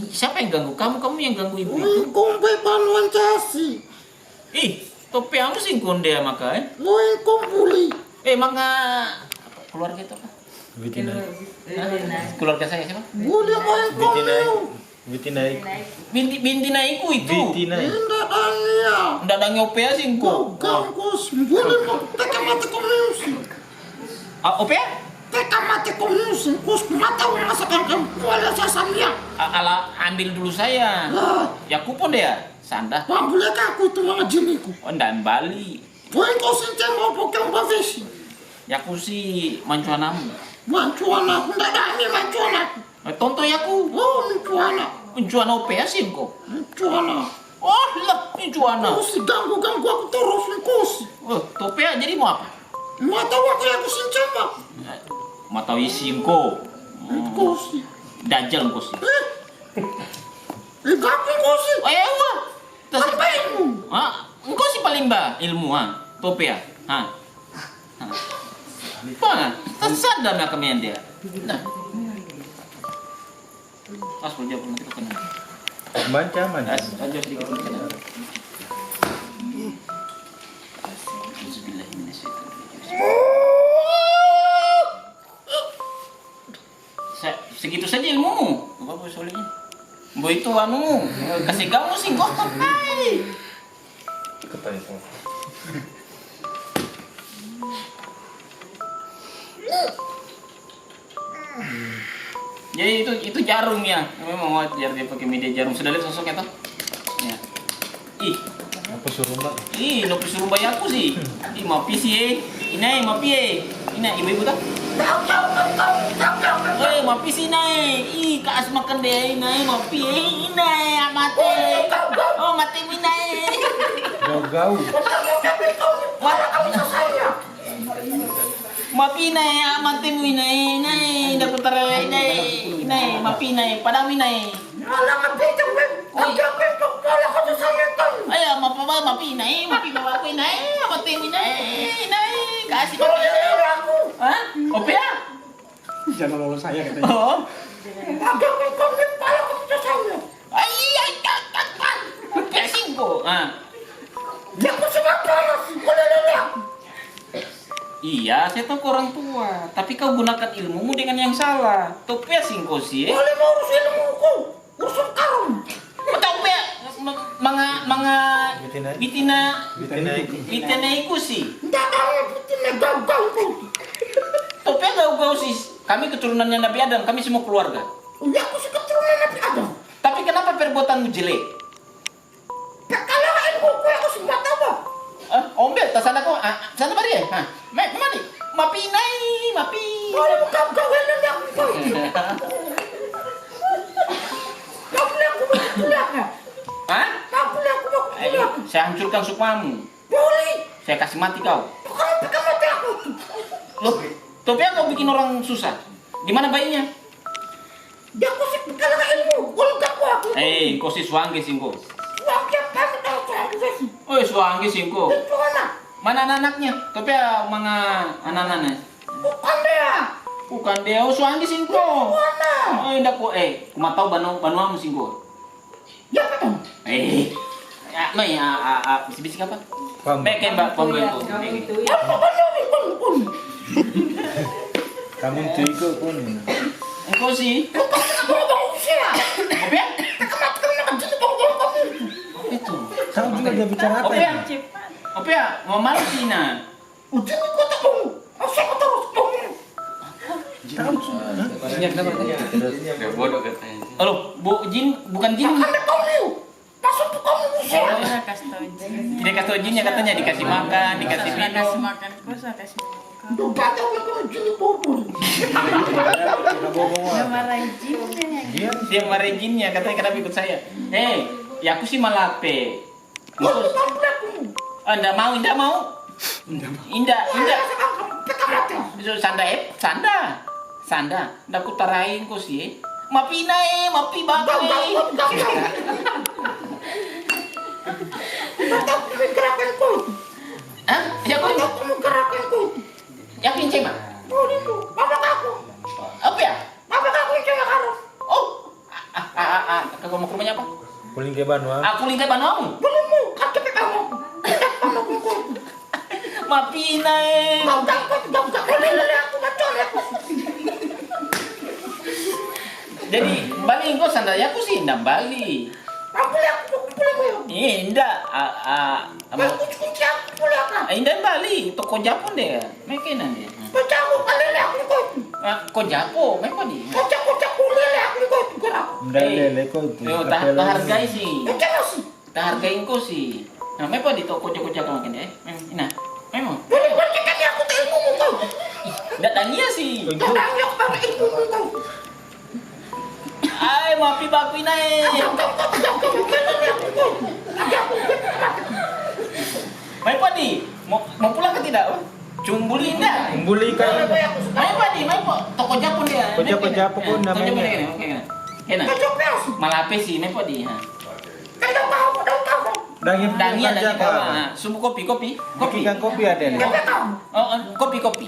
Siapa yang ganggu? Kamu yang ganggu ibu itu. Woi, kompe panuan casi. Ih, topi amun sih konde maka Woi, kumpuli. maka keluarga itu apa? Keluarga saya siapa? Boleh main komel. Binti naiku itu. Indah daya. Ndak ada ngopea sih Kau kok. ganggu sih. Boleh mau teka mati komusi. Opea? Teka mati komusi. Kus mata masakan kamu. Boleh sasamnya. Ala ambil dulu saya. Lah, Ya kupon dia. Sanda. Pak bolehkah aku itu mengajiniku? Oh, ndak Bali. Woi, kau sinceng mau pokok bavesi. Ya aku sih mancuanamu. Mancuan aku. Nggak ada ini mancuan aku. Tonto ya aku. Oh, mancuan aku. Mancuana opea sih kok. Mancuan aku. Oh lah, mancuana. Kau sih ganggu aku terus nih kau sih. Oh, topea jadi mau apa? Mata waktu aku sinceng mak. Matau isim ko. Kau sih. Dajjal ko sih. Ganggu kau sih. Oh ya wah. Apa ilmu? Engkau sih paling ba ilmu topea. Apa? Tersadar nak kami dia. Nah. Pas kerja pun nanti kena. Manca. Aja sedikit kena. Segitu saja ilmu. Apa boleh soalnya? Bo itu kasih kamu sih kok. Hai. Jadi itu jarum ya. Memang wajar dia pakai media jarum. Sudah lihat sosoknya toh? Ya. Ih, Apa suruh mbak? no suruh bayar aku sih. Ih, mau pisi Inai, mau pie. Ina ibu-ibu toh? Mau pisi nai. Ih, kaas makan deh Inai, mau pie. Inai, mati. Oh, mati Inai. Gau-gau. Mapi nai, mati Inai. Inai, dapat tarai Inai, mapi Inai, padam Inai. Ayo, mapi Inai, mapi bawa aku Inai, mati Inai, kasih pakai. Hah? Opea? Jangan lolos saya katanya. Oh. Piercing ko. Iya, saya tahu ke orang tua. Tapi kau gunakan ilmumu dengan yang salah. Tuh piercing ko sih. Boleh mau urus ilmuku. Urus karun. Tahu pe mga bitina iku sih. Nggak tahu betina gau-gau ku. Tuh pe gau sih. Kami keturunannya Nabi Adam, kami semua keluarga. Ya aku sih keturunan Nabi Adam. Tapi kenapa perbuatanmu jelek? Kalau ilmuku aku semua tahu. Ombel, tas sana kau, sana mari ya. Mari, mapi nai, mapi. Boleh bukan kawan yang aku tahu. Kau boleh aku pulang. Hah? Kau boleh aku pulang. Saya hancurkan sukmamu. Boleh. Saya kasih mati kau. Bukan pegang mati aku. Loh, tapi kau bikin orang susah. Gimana bayinya? Dia aku sih kalau ilmu. Boleh gak aku. Kau sih suangge sih kau. Wah, dia pengen tahu soal sih. Oh, suangge sih kau. Itu anak. Mana anak-anaknya? Tapi mga anak-anaknya. Bukan dia. Bukan dia, suangge sih kau. Mana? Oh, indah kau. Kumatau banuamu sih kau. Ya betul. May, bisik-bisik apa? Pam. Kayak mbak pambo itu. Kamu tuh ikut pun. Engkau sih. Opea? Itu. Kamu juga dia bicara apa Opea? ini? Opea, mau malu sih nah. Ujung kota kamu. Asal kota kamu. Jinnya kenapa tadi? Udah bodoh katanya. Halo, Bu Jin, bukan Jin. Anda kamu. Masuk ke kamu musuh. Saya kasih tahu Jin. Tidak kasih jinnya katanya dikasih makan, dikasih Saya kasih minum. makan, kok saya kasih makan. Dompet aku kalau jadi bobol. Udah marahin Jin kayaknya. Dia marahin jinnya katanya kenapa ikut saya. Ya aku sih malape. Kau tahu aku. Enggak mau, enggak mau. Indah. Sekarang kita mati. Sanda. Ndak ku tarain ko sih. Mapi Gak. Mata aku gerakan kau. Hah? Ya kau Mata aku gerakan kau. yakin cema? Boleh tu. Bapak aku. Apa ya? Bapak aku yang cakap harus. Oh. Kau mau ke rumahnya apa? Kuling ke Banua. Aku lingkar Banong. Belum mau. Kaki kamu. Kamu kau. Mapi Kau tak boleh aku macam aku. Jadi Bali kau sanda ya aku sih ndak Bali. Aku boleh mau. Indah. Aku kunci aku boleh apa? Indah Bali. Toko Japon deh. Mekenan deh. Baca aku kalele aku kau. Kau Japo, mepa di. Kocak kulele aku kau gerak. Ndak lele ko tu. Yo, tak hargai sih. Baca nasi. Tak hargain kau sih. Nah, mepa di toko kocak makan deh. Nah, memang. Boleh kan aku tak ilmu kau. Ndak tanya sih. Kau tak ilmu kau. Ay, mapi baku inai. Mepa di. Mau pulang ke tidak? Cumbuli indah. Kumbuli ka. Mepa di, mepa. Toko Japon dia. Toko Japon pun namanya. Toko Japon dia. Kena. Malape sih, mepa di. Dangi ada kawan. Sumbu kopi. Kopi kan kopi ada nih. Oh, kopi.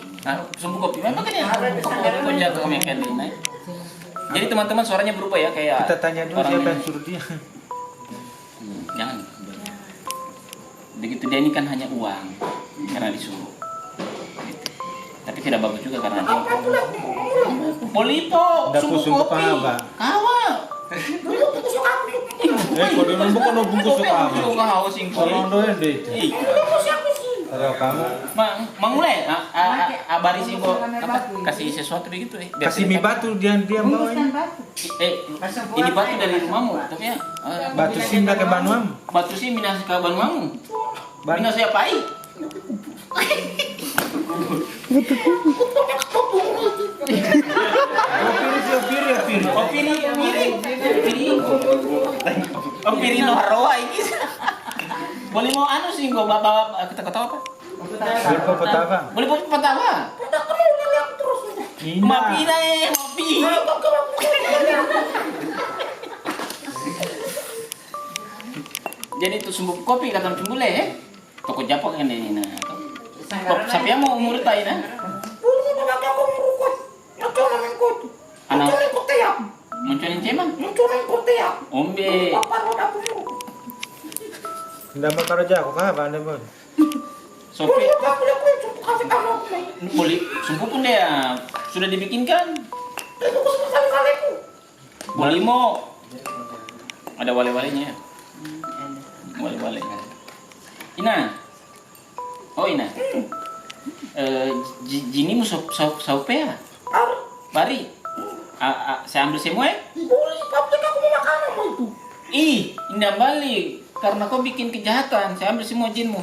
Sumbu kopi. Memang kan ya. Kau jaga kami kan ini. Jadi teman-teman suaranya berubah ya kayak. Kita tanya dulu orang siapa yang- yang suruh dia. Jangan. Begitu dia ini kan hanya uang karena disuruh. Gitu. Tapi tidak bagus juga karena dia. Polipo, Ndak sumbu kusum kopi. apa? Kawa. Kau dia nunggu kau nunggu suka apa? Suka hawa singkong. Tolong doyan deh. Ih, Kalau kamu Mangulai, abari sih kok apa kasih sesuatu begitu Biar kasih tidak mie batu dia bawa ini. ini batu dari rumahmu, tapi ya Batu sim dah ke Banuam. batu sih minas ke Banwamu. Ban- Minas siapa ai? Opiri no haroa iki. Boleh mau anu sih gua bawa kata-kata apa? Berapa petava? Boleh pertama. Ina. Mapi mapi. Jadi itu sumbu kopi kata cumbule toko Japok kan ini nah. Sapi yang mau umur tai nah. Anak munculin cemang. Ombe. Ndak mau kerja aku kah Anda pun. Sopi. Boleh sumbu pun dia sudah dibikinkan. Boleh mau. Ada wale-walenya. Wale-wale. Ina. Oh Ina. Jini mu saupea. Bari. Saya ambil semua. Ih, indah balik. Karena kau bikin kejahatan, saya ambil semua jinmu.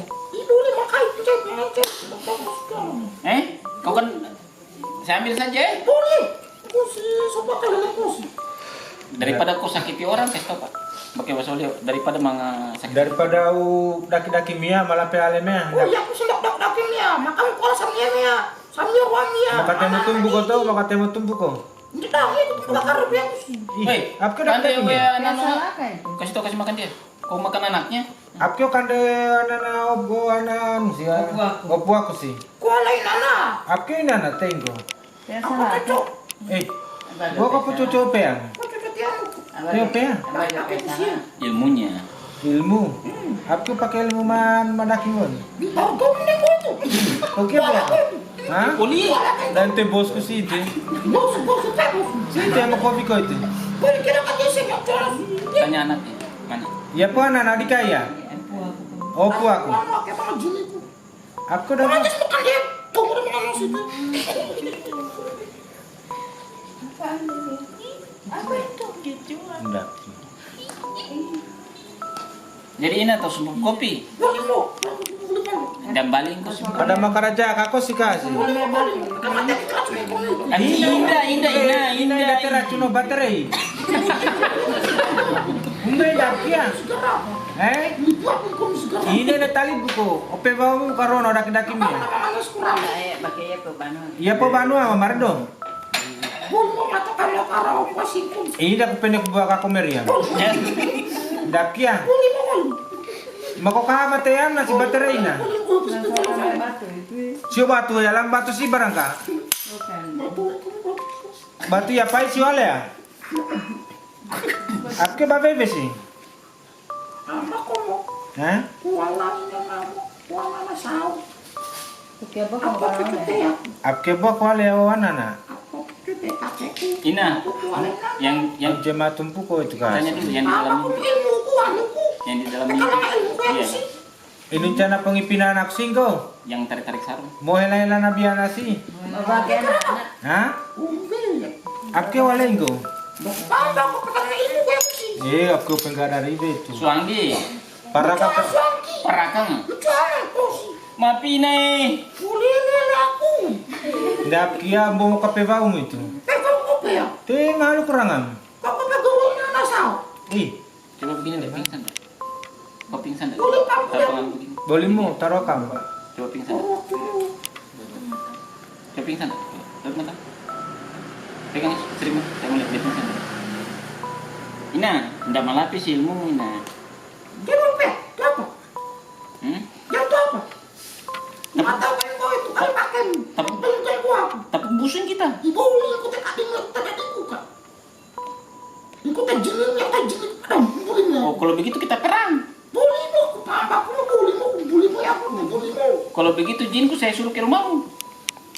Kau kan saya ambil saja. Daripada kau sakiti orang, kasih tau Pak. Pakai bahasa Oleh, daripada sakit. Daripada daki-daki mia malah pe alemnya. Maka temu tumbuh kau tahu, maka temu tumbuh kau. Hei, apa kande dah ya anak kasih tau kasih makan dia. Kau makan anaknya. Apkyo kande anana obo anan sih. Opo aku sih. Apkyo ini anak tenggo. Gua kau cucu pe yang. Teo pe yang. Ilmunya. Ilmu. Apkyo pakai ilmu mandakingon. Oke pe. Hah? Poli. Dan te bosku sih itu. Sih te mau kopi kau itu. Tanya anaknya. Mana? Ya po anak adik kaya. Opo aku. Aku udah Manjas makan dia. Tunggu dulu ngomong situ. Apa itu? Gitu. enggak. Jadi ini atau sumpuk kopi Boleh mo. dan baling kok sumpuk. Ada makaraja kako sih kasih. Kamata kita cuma komi. Indah. teracun baterai. Unggah dakia. Buat hukum segera. Ini ada tali buku. Ope bau karona udah kedaki mia. Malas kurang. Iya po banu ama mardong. Boleh mo matakan lo karau pasipun. Ini dah pendek buat kako meriam. Dakia. Boleh mo. Mako kahabat ya nasi baterai na. Sio batu ya lang batu si barangka. Batu ya pai si wale ya. Apke babe besi. Ama ko mo. Hah? Wala na mo. Wala na sao. Apa kita ya? Apke bok wale wana na. Apa kita pakai? Ina, yang Jema tumpu ko itu tanya kas. dulu yang di Apa dalam ko ilmu ko ano ko? yang di dalam Kalau ilmu ko iya, sih. Ini cana pengipinan anak singko. yang tarik sarung. Mo hela nabiana si. Hah? Umbil. Apke wale ingko. Bamba ko pakai ilmu ko sih. Aku penggak dari itu. Suanggi, Para Kaya kakak. suangki. perakang, Bicara ko sih. mapine. Boleh na ako. Ndak kia mau kape bau itu. Pero ko pa ya. Tengah lu kurangam. Papagawin na na sao. Ih, Coba begini deh, pingsan deh. Kau pingsan deh. Boleh, Pak. Taruh tangan begini. boleh mu taruh kam. Coba pingsan deh. Coba pingsan deh. Lihat mata. Pegang seribu. Saya mau lihat dia pingsan deh. Ina, ndak malapis ilmu Ina. Jangan pe. Apa? Hmm? Yang tu apa? Mata ko itu kan pakai. Tapi- Bengkel ko ako. Tapi busung kita. Ibu ko ta kadin mo ta kadin ko ka. Ko ta jilin ya ta jilin. Boleh mo. Oh, kalau begitu kita perang. Boleh mo. Papa ko boleh mo. Boleh mo ya ko. Boleh mo. Kalau begitu jinku saya suruh ke rumahmu.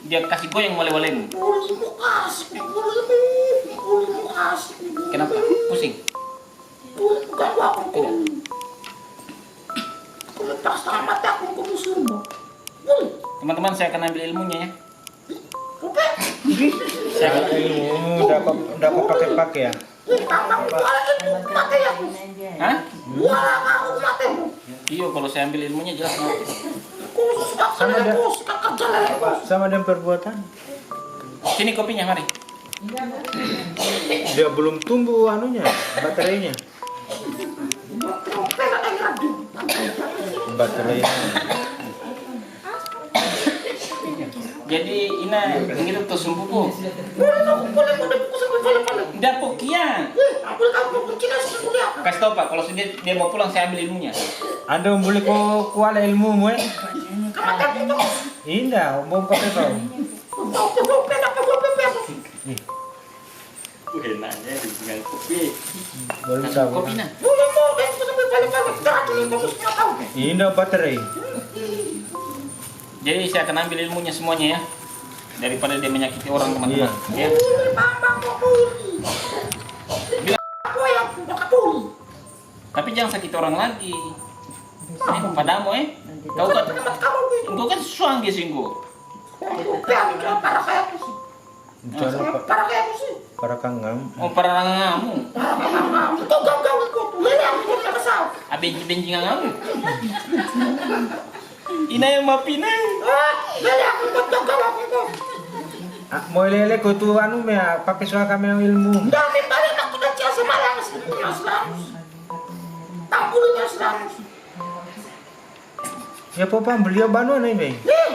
Dia kasih goyang wale-walemu. Boleh mo kasih. Boleh mo. Boleh mo kasih. Kenapa? Pusing. Boleh mo kan ako ko. Kung nagpasalamat ako kung gusto mo. Boleh. Teman-teman, saya akan ambil ilmunya ya. Ope. Saya akan Dapat pakai ya. Tangkap wala itu mati aku. Hah? Wala aku mati mo. Iya, kalau saya ambil ilmunya jelas mati. Khusus tak Sama sana dia. khusus kakak jalan aku. Sama dengan perbuatan. Sini kopinya, mari. Dia belum tumbuh anunya, baterainya. Ope ada yang radu. Baterainya. Jadi Ina ngirim tuh sumpuku. Boleh mo deh kusuk boleh. Dapok kia. Aku kamu kucing asal kuliah. Kasih tau Pak, kalau dia mau pulang saya ambil ilmunya. Anda boleh ko kuala ilmu mu eh? Kamata itu. Indah, mau pakai bau. Ope nak ope. Enaknya dengan kopi. Boleh Kasih tahu. kopi nah. Boleh mo deh kusuk boleh. Jangan kamu semua tahu. Indah baterai. Jadi saya akan ambil ilmunya semuanya ya. Daripada dia menyakiti orang teman-teman. Ya. Boleh mama mau puli. Aku yang buka puli. Tapi jangan sakiti orang lagi. Padamu Kau kan engkau kan suang singgu. Ope aku jangan parah kayak aku sih. Jangan lupa Parah kayak aku sih. para kangam. Oh perangamu. Itu gagal itu. Lele aku tidak kesal. Benci ngamu. Ina yang mapina. Lele aku buat gagal aku itu. Mau lele ko tu anu me pakai soal kami yang ilmu. Dami balik aku dan ciasa malang punya selalu. Tambulinya selalu. Ya papa beliau banu nih be.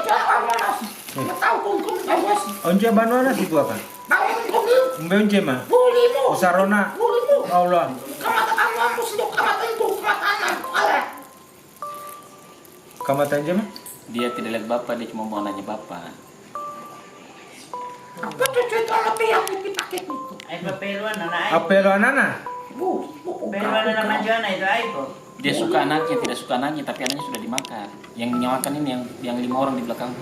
Jangan malas. Tahu kau awas. Onje banu ana si tua kan. Bangun kau. Mbe onje mah. Boleh mo. Usarona. Boleh mo. Allah. Kamata kamu sudah kamata itu kamata ala. Kamata onje mah. Dia tidak lihat bapak, dia cuma mau nanya bapak. Apa tuh cerita apa yang dipakai itu? Ay papeluan na na ay. Apelo anana. Bu. Papeluan na naman dyan ay ito ay po. Dia suka anaknya, tidak suka anaknya, tapi anaknya sudah dimakan. Yang menyawakan ini yang 5 orang di belakang.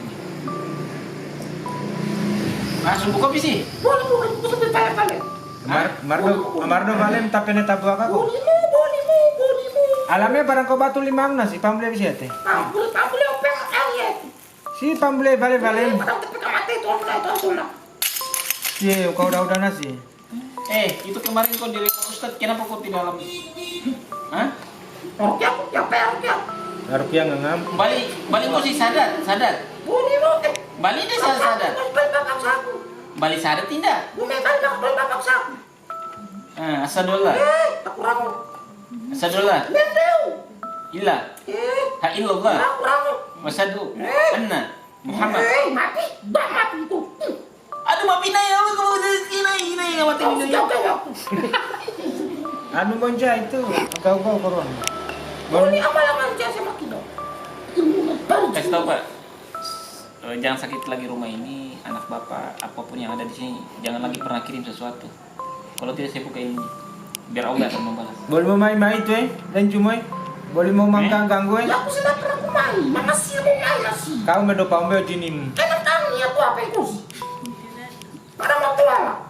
Ah, sumbu kopi sih. Boleh mo. Aku sampai balik. Mardo Valen tapi neta buah kako. Boleh mo. Alamnya barang kau batu 5 nasi pamble siate. Boleh apa yang ayat. Si pambule balik-balik. Padahal tapi kamate itu orang. Iya, kau udah nasi. Itu kemarin kau di Pak Ustadz, kenapa kau tidak dalam? Hah? Rupiah, Rupiah ngangam. Balik kau sih sadar. Bunyi mau Balik deh sadar. bapak saku. Balik sadar tidak? Bunyi kan bapak saku. Asadullah. Tak kurang. Asadullah. Bendeu. Ilah. Ha illallah. Tak kurang. Wasadu. Anna. Muhammad. Mati itu. Aduh, maafin aja, kamu udah ini mati Jauh. Anu monja itu, kau koron. Bunyi amalan saya sama kita. Ilmu baru. Kasih tau Pak, jangan sakit lagi rumah ini, anak bapak, apapun yang ada di sini, jangan lagi pernah kirim sesuatu. Kalau tidak saya buka ini, biar Allah akan membalas. Boleh mau main itu dan cuma boleh mau makan ganggu Ya aku sudah pernah main. Mana sih mau main nasi? Kau medo pambel jinim. Kan tani aku apa itu sih? Pada mau tua.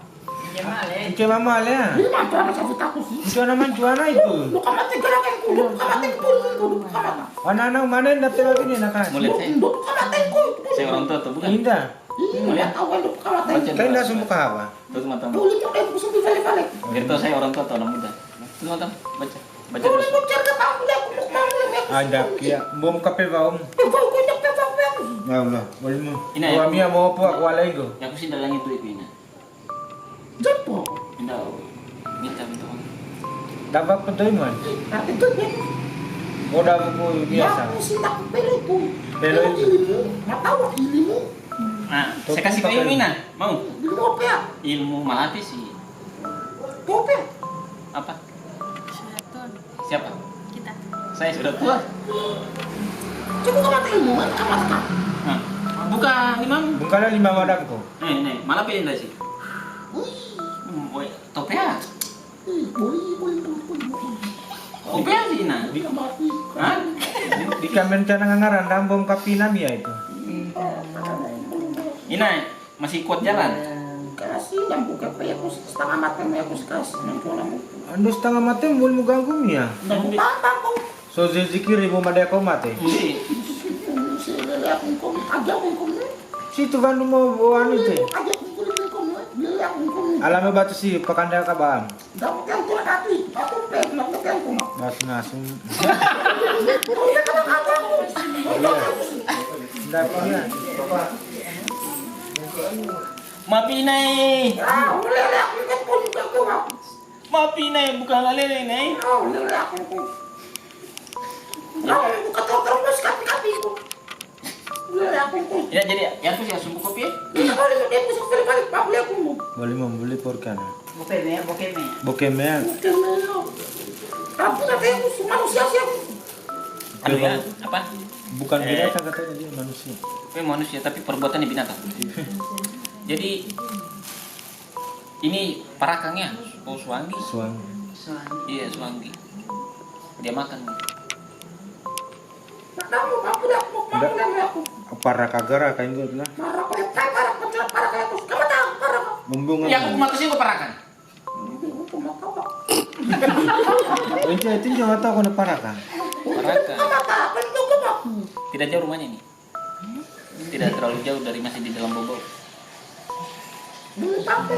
Ike mama ya. Ini mah tuan saya takut sih. Itu nama juana itu. Lu kamate gerakan kudu, kamate kudu, kamate. Anak-anak mana yang dapat lagi nih nakan? Mulai saya, Lu kamate kudu. saya orang tua tuh bukan? Indah. Iya, tahu kan lu kamate. Baca Kau tidak sumpah apa? Tuh teman-teman. Lu lihat kan aku sampai balik-balik. Biar tahu saya orang tua atau anak muda. Tuh teman-teman, baca Lu terus. lihat cerita aku lihat aku mau lihat. Ada kia, bom kape baum. Kau nak apa aku? Ya Allah, boleh mu. Ini ya. Wah mia mau apa? Aku alai go. Ya aku sih dalang itu ini. Jepang. Minta uang. Dapat petuiman. Tapi itu ya. Oh dapat buku Ya biasa. aku sih tak pelu itu. Pelu itu. Ilmu, mau tahu ilmu. Nah, saya kasih kau ilmu Ina, mau? Ilmu apa ya? Ilmu malapi sih. Apa? Apa? Sudah tua Siapa? kita. Saya sudah tua. Coba kamate ilmu, kamate. Nah, buka imam. Bungkala 5 madamku. Nih, malapi ini sih. Boy, topea. Boleh. Topea sih Ina. Hah? Di kamen cana ngaran dan bom kapi namia itu. Ina masih kuat jalan. Kasih yang buka kayak aku setengah matang aku kasih yang pulang. Ando setengah mati boleh mu ganggu mia. Aku pantang kau. So zikir ibu made kau mati. Mesti. Saya aku aja aku. Situ kan mau anu itu. Aja aku beli aku. Alame batu si pakanda ka baam. Dapat yang tua kaki. Aku pengen dapat yang tua. Ngasum. Udah kata aku. Ndak ya. Maafin Nai. Ah, udah aku kan pun aku. Maafin Nai, bukan lele Nai. Oh, udah aku. Aku kata terus kaki aku. Udah aku. Ya jadi yang tuh ya sumbu kopi. Ini kalau dia bisa balik aku aku. Boleh membeli porkan. Bokeme. Bokemnya. Aku kata aku manusia sih aku. Anu ya, apa? Bukan binatang katanya dia manusia. Manusia tapi perbuatannya binatang. Jadi ini parakangnya, Suwangi. Suami. Iya, Suwangi. Dia makan. Kamu aku dah aku. Para kagara kain gue lah. Marah kayak aku. Kamu tahu marah. Bumbung. Ya aku matusnya gue parakan. Itu jangan tahu kau parakan. Parakan. Apa itu kau? Tidak jauh rumahnya nih. Tidak terlalu jauh dari masih di dalam Bogor. Beli sampai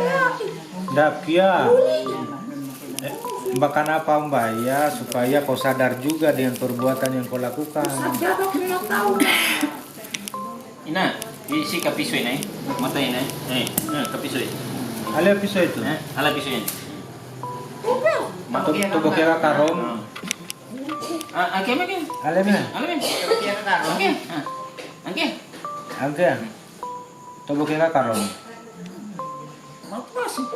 Dap kia. Bahkan apa mbak ya supaya kau sadar juga dengan perbuatan yang kau lakukan. saja aku mau tahu. Ina, isi kapisui nih, mata ini, kapisui. Ale pisau itu. Ala pisui ini. Tubuh kira karom. Angke apa kan? Ale mana? Ale men. Angke. Angke. Angke. Tubuh kira karom. Mau kasih,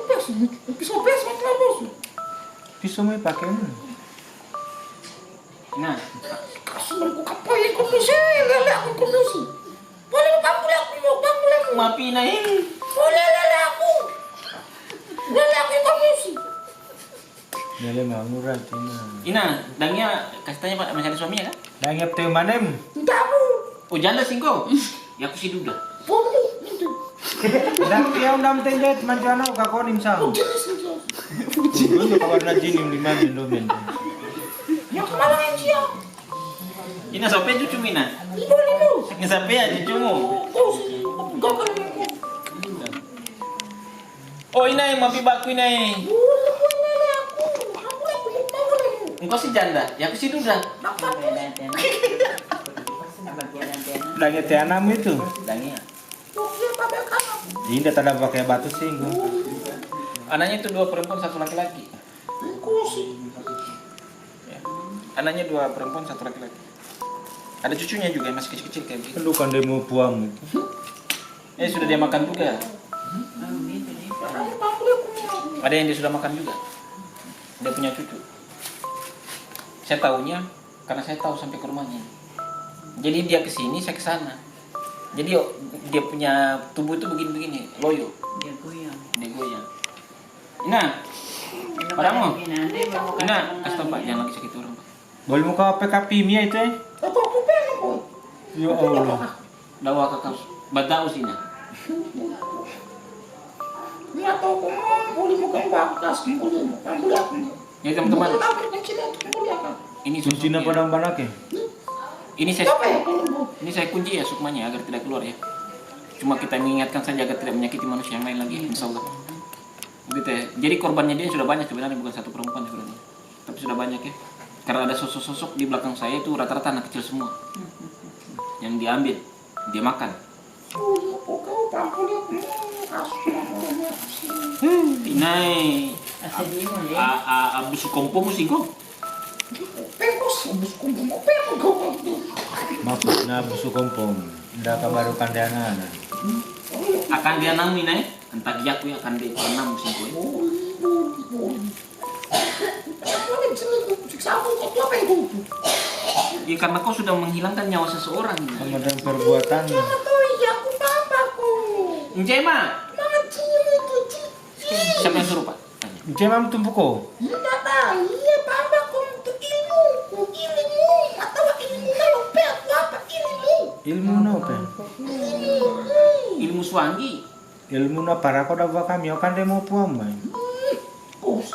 pisau mau Pisau mau pakai mana? Nah, kasih mau kapoin kau pisau, lele aku kau pisau. Boleh kamu lihat. maafin ini. Boleh lele aku kau pisau. Lele mau murah cina. Ina, dangnya kasih tanya Pak masih ada suaminya kan? Dangnya teu manem. Kamu, Oh janda singko. Ya aku sih duda. boleh itu. Dan dia undang tenjat macam mana kau konim sang. Dulu kawan najin 5 minum. Yang kemarin yang siang. Ina sampai cucu Mina. Boleh mo. Ini sampai ya cucumu. Kau sih, kau kan mo. Oh ina yang mapi baku ina. Boleh mo nene aku. Aku boleh mo. Engkau si janda, ya aku si duda. Lagi tianam itu. Dangi. Dia pada kanan. Ini tak ada pakai batu sih. Anaknya itu 2 perempuan 1 laki-laki. Kau sih. Ya. Anaknya 2 perempuan 1 laki-laki. Ada cucunya juga yang masih kecil-kecil kayak gitu. Lu kan demo puam itu. Sudah dia makan juga. Ada yang dia sudah makan juga. Dia punya cucu. Saya tahunya karena saya tahu sampai ke rumahnya. Jadi dia ke sini, saya ke sana. Jadi dia punya tubuh itu begini-begini, loyo. Dia goyang. Dia goyang. Ina, padamu. Ina, kasih tau Pak, jangan lagi sakit orang Pak. Boleh muka PKP Mia itu Atau aku pengen kau. Ya Allah. Dawa kakak, batau sini. Ni atau aku mau boleh muka bakas, boleh aku. Ya teman-teman, Tapi kecil itu boleh aku. ini Kunci sosoknya. padang banak ya? Ini saya Apa ya kalau Ini saya kunci ya sukmanya agar tidak keluar ya. Cuma kita mengingatkan saja agar tidak menyakiti manusia yang lain lagi, insya Allah. Begitu ya. Jadi korbannya dia sudah banyak sebenarnya, bukan 1 perempuan sebenarnya. Tapi sudah banyak ya. Karena ada sosok-sosok di belakang saya itu rata-rata anak kecil semua. Yang diambil, dia makan. boleh kau pampul aku kasus Inai, Asal dia mo ni. abis kompo musik kok. Pengkos, bus kumpul mau pengkos kau. Maksud na busu kompom. Nda kabaru kandana. Akan dia nang Inai, entah dia aku akan dia tanam musik kok. Boleh. Boleh jenis siksa aku kau apa yang kau? Ya karena kau sudah menghilangkan nyawa seseorang. Sama dengan perbuatan. Jangan tahu ya aku papaku. Njema, Mati itu cici. siapa yang suruh Pak? Cemam tumpuko. Tidak tahu, iya papaku untuk ilmu atau ilmu nalopet apa ilmu? Ilmu na pe. Ilmu Swangi. Ilmu na para ko da ba kami o kan demo puam mai. Kos,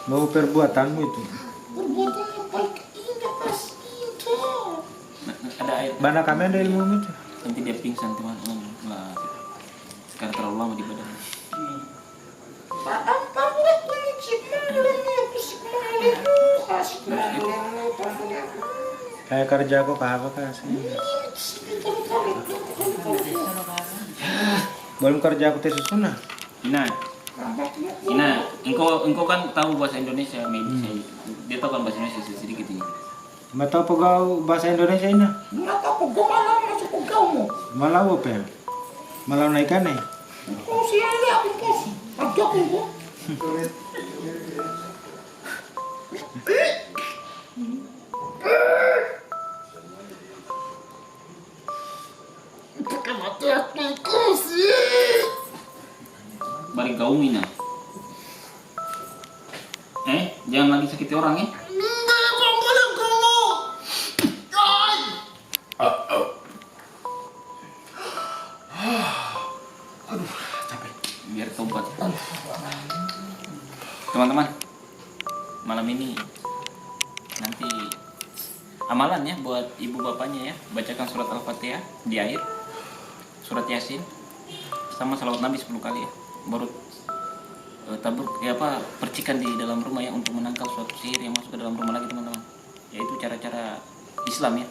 Mau perbuatanmu itu. perbuatan yang paling indah pas itu. Ada air. Bana kami ada ilmu itu. Nanti dia pingsan teman-teman. Lah, sekarang terlalu lama di badan. Apa boleh kuncik malam aku sih malam kasih malam pampunya. Kayak kerja aku apa kasih. Belum kerja aku teh susuna. Ina, engkau kan tahu bahasa Indonesia, medis. Dia tahu kan bahasa Indonesia sedikit ini. Mata pegau bahasa Indonesia ini. Nggak tahu kok malam masuk ke kau mau. Malau pe. Malau naikan nih. Kau sih ada aku kos. Ada aku kok. Pakai mati aku kos sih. Balik gaung Ina. Jangan lagi sakiti orang ya. Nggak kau boleh kamu. Ay. Biar tobat. Teman-teman, malam ini nanti amalan ya buat ibu bapaknya ya. Bacakan surat Al-Fatihah di air, surat Yasin, sama salawat Nabi 10 kali ya. Baru tabur percikan di dalam rumah ya untuk menangkal suatu sihir yang masuk ke dalam rumah lagi teman-teman. Yaitu cara-cara Islam ya.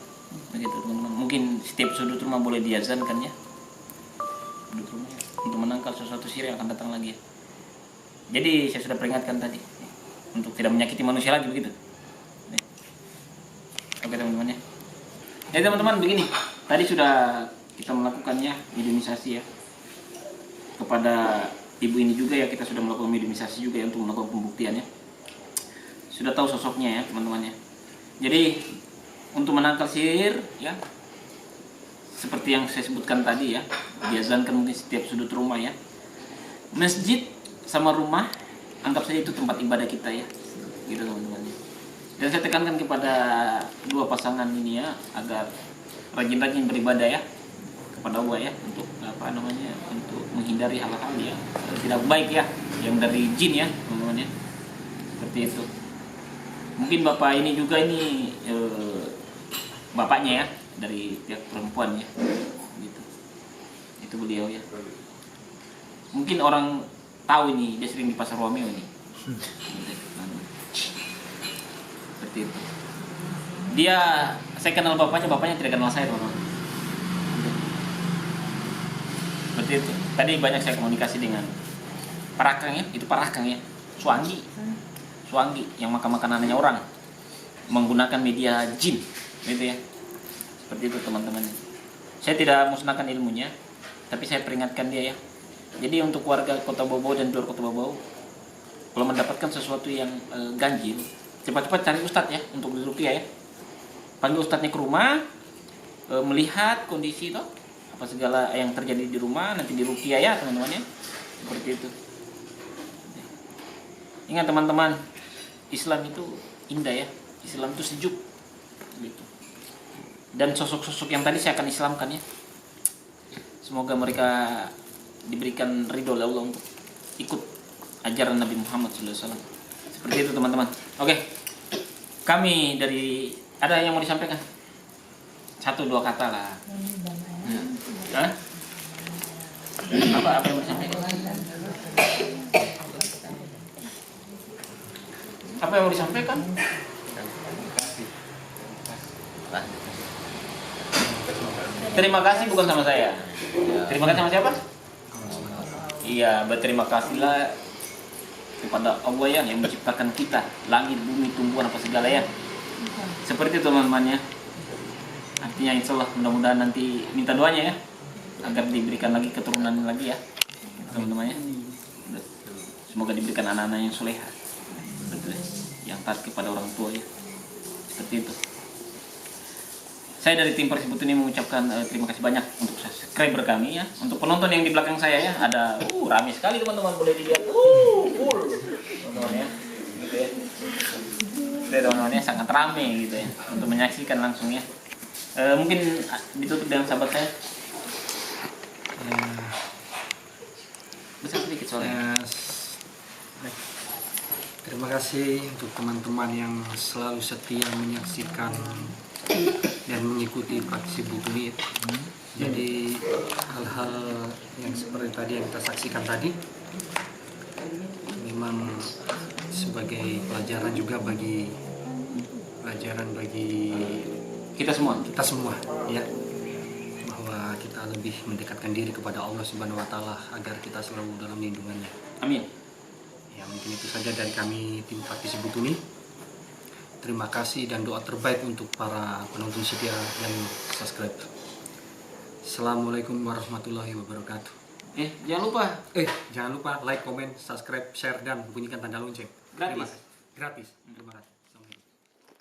Begitu teman-teman. Mungkin setiap sudut rumah boleh diazankan ya. Sudut rumah ya, untuk menangkal sesuatu sihir yang akan datang lagi ya. Jadi saya sudah peringatkan tadi ya, untuk tidak menyakiti manusia lagi begitu. Ya. Oke teman-teman ya. Jadi teman-teman begini, tadi sudah kita melakukannya mediumisasi ya. Kepada ibu ini juga ya kita sudah melakukan mediumisasi juga ya untuk melakukan pembuktian ya. Sudah tahu sosoknya ya teman-teman ya. Jadi untuk menangkal sihir ya seperti yang saya sebutkan tadi ya, diazankan mungkin setiap sudut rumah ya. Masjid sama rumah anggap saja itu tempat ibadah kita ya. Gitu teman-teman ya. Dan saya tekankan kepada dua pasangan ini ya agar rajin-rajin beribadah ya kepada Allah ya untuk untuk menghindari hal-hal yang tidak baik ya yang dari jin ya teman-teman ya. Seperti itu. Mungkin bapak ini juga ini bapaknya ya dari pihak perempuan ya, gitu. Itu beliau ya. Mungkin orang tahu ini dia sering di Pasar Romeo ini. Seperti itu. Saya kenal bapaknya tidak kenal saya, teman-teman. Seperti itu. Tadi banyak saya komunikasi dengan Parakang ya, itu Parakang ya, Suanggi yang makan makanannya orang menggunakan media jin, gitu ya. Seperti itu teman-teman. Saya tidak musnahkan ilmunya, tapi saya peringatkan dia ya. Jadi untuk warga Kota Bau dan luar Kota Bau, kalau mendapatkan sesuatu yang ganjil, cepat-cepat cari ustadz ya untuk diruqyah ya. Panggil ustadznya ke rumah, melihat kondisi itu, apa segala yang terjadi di rumah, nanti diruqyah ya teman-teman ya. Seperti itu. Ingat teman-teman, Islam itu indah ya. Islam itu sejuk. Gitu. Dan sosok-sosok yang tadi saya akan islamkan ya. Semoga mereka diberikan ridho oleh Allah untuk ikut ajaran Nabi Muhammad SAW. Seperti itu teman-teman. Oke. Kami dari, ada yang mau disampaikan? 1-2 kata lah. Hah? Apa yang mau disampaikan? Apa yang mau disampaikan? Terima kasih bukan sama saya. Terima kasih sama siapa? Iya, berterima kasihlah kepada Allah ya yang menciptakan kita, langit, bumi, tumbuhan apa segala ya. Seperti itu teman-teman ya. Artinya insya Allah mudah-mudahan nanti minta doanya ya agar diberikan lagi keturunan lagi ya teman-teman ya. Semoga diberikan anak-anak yang soleha, betul ya, yang taat kepada orang tua ya. Seperti itu. Saya dari tim Persibut ini mengucapkan terima kasih banyak untuk subscriber kami ya. Untuk penonton yang di belakang saya ya, ada ramai sekali teman-teman, boleh dilihat. Full. Teman-teman ya. Gitu ya. Teman-teman ya sangat ramai gitu ya untuk menyaksikan langsung ya. Mungkin ditutup dengan sahabat saya. Besar sedikit soalnya. Baik. Terima kasih untuk teman-teman yang selalu setia menyaksikan dan mengikuti praktisi buku ini. Jadi hal-hal yang seperti tadi yang kita saksikan tadi memang sebagai pelajaran juga bagi Kita semua ya, bahwa kita lebih mendekatkan diri kepada Allah Subhanahu wa taala agar kita selalu dalam lindungannya. Amin. Ya, mungkin itu saja dari kami tim praktisi Butuni. Terima kasih dan doa terbaik untuk para penonton setia dan subscribe. Assalamualaikum warahmatullahi wabarakatuh. Jangan lupa like, comment, subscribe, share dan bunyikan tanda lonceng. Gratis. Gratis. Terima kasih.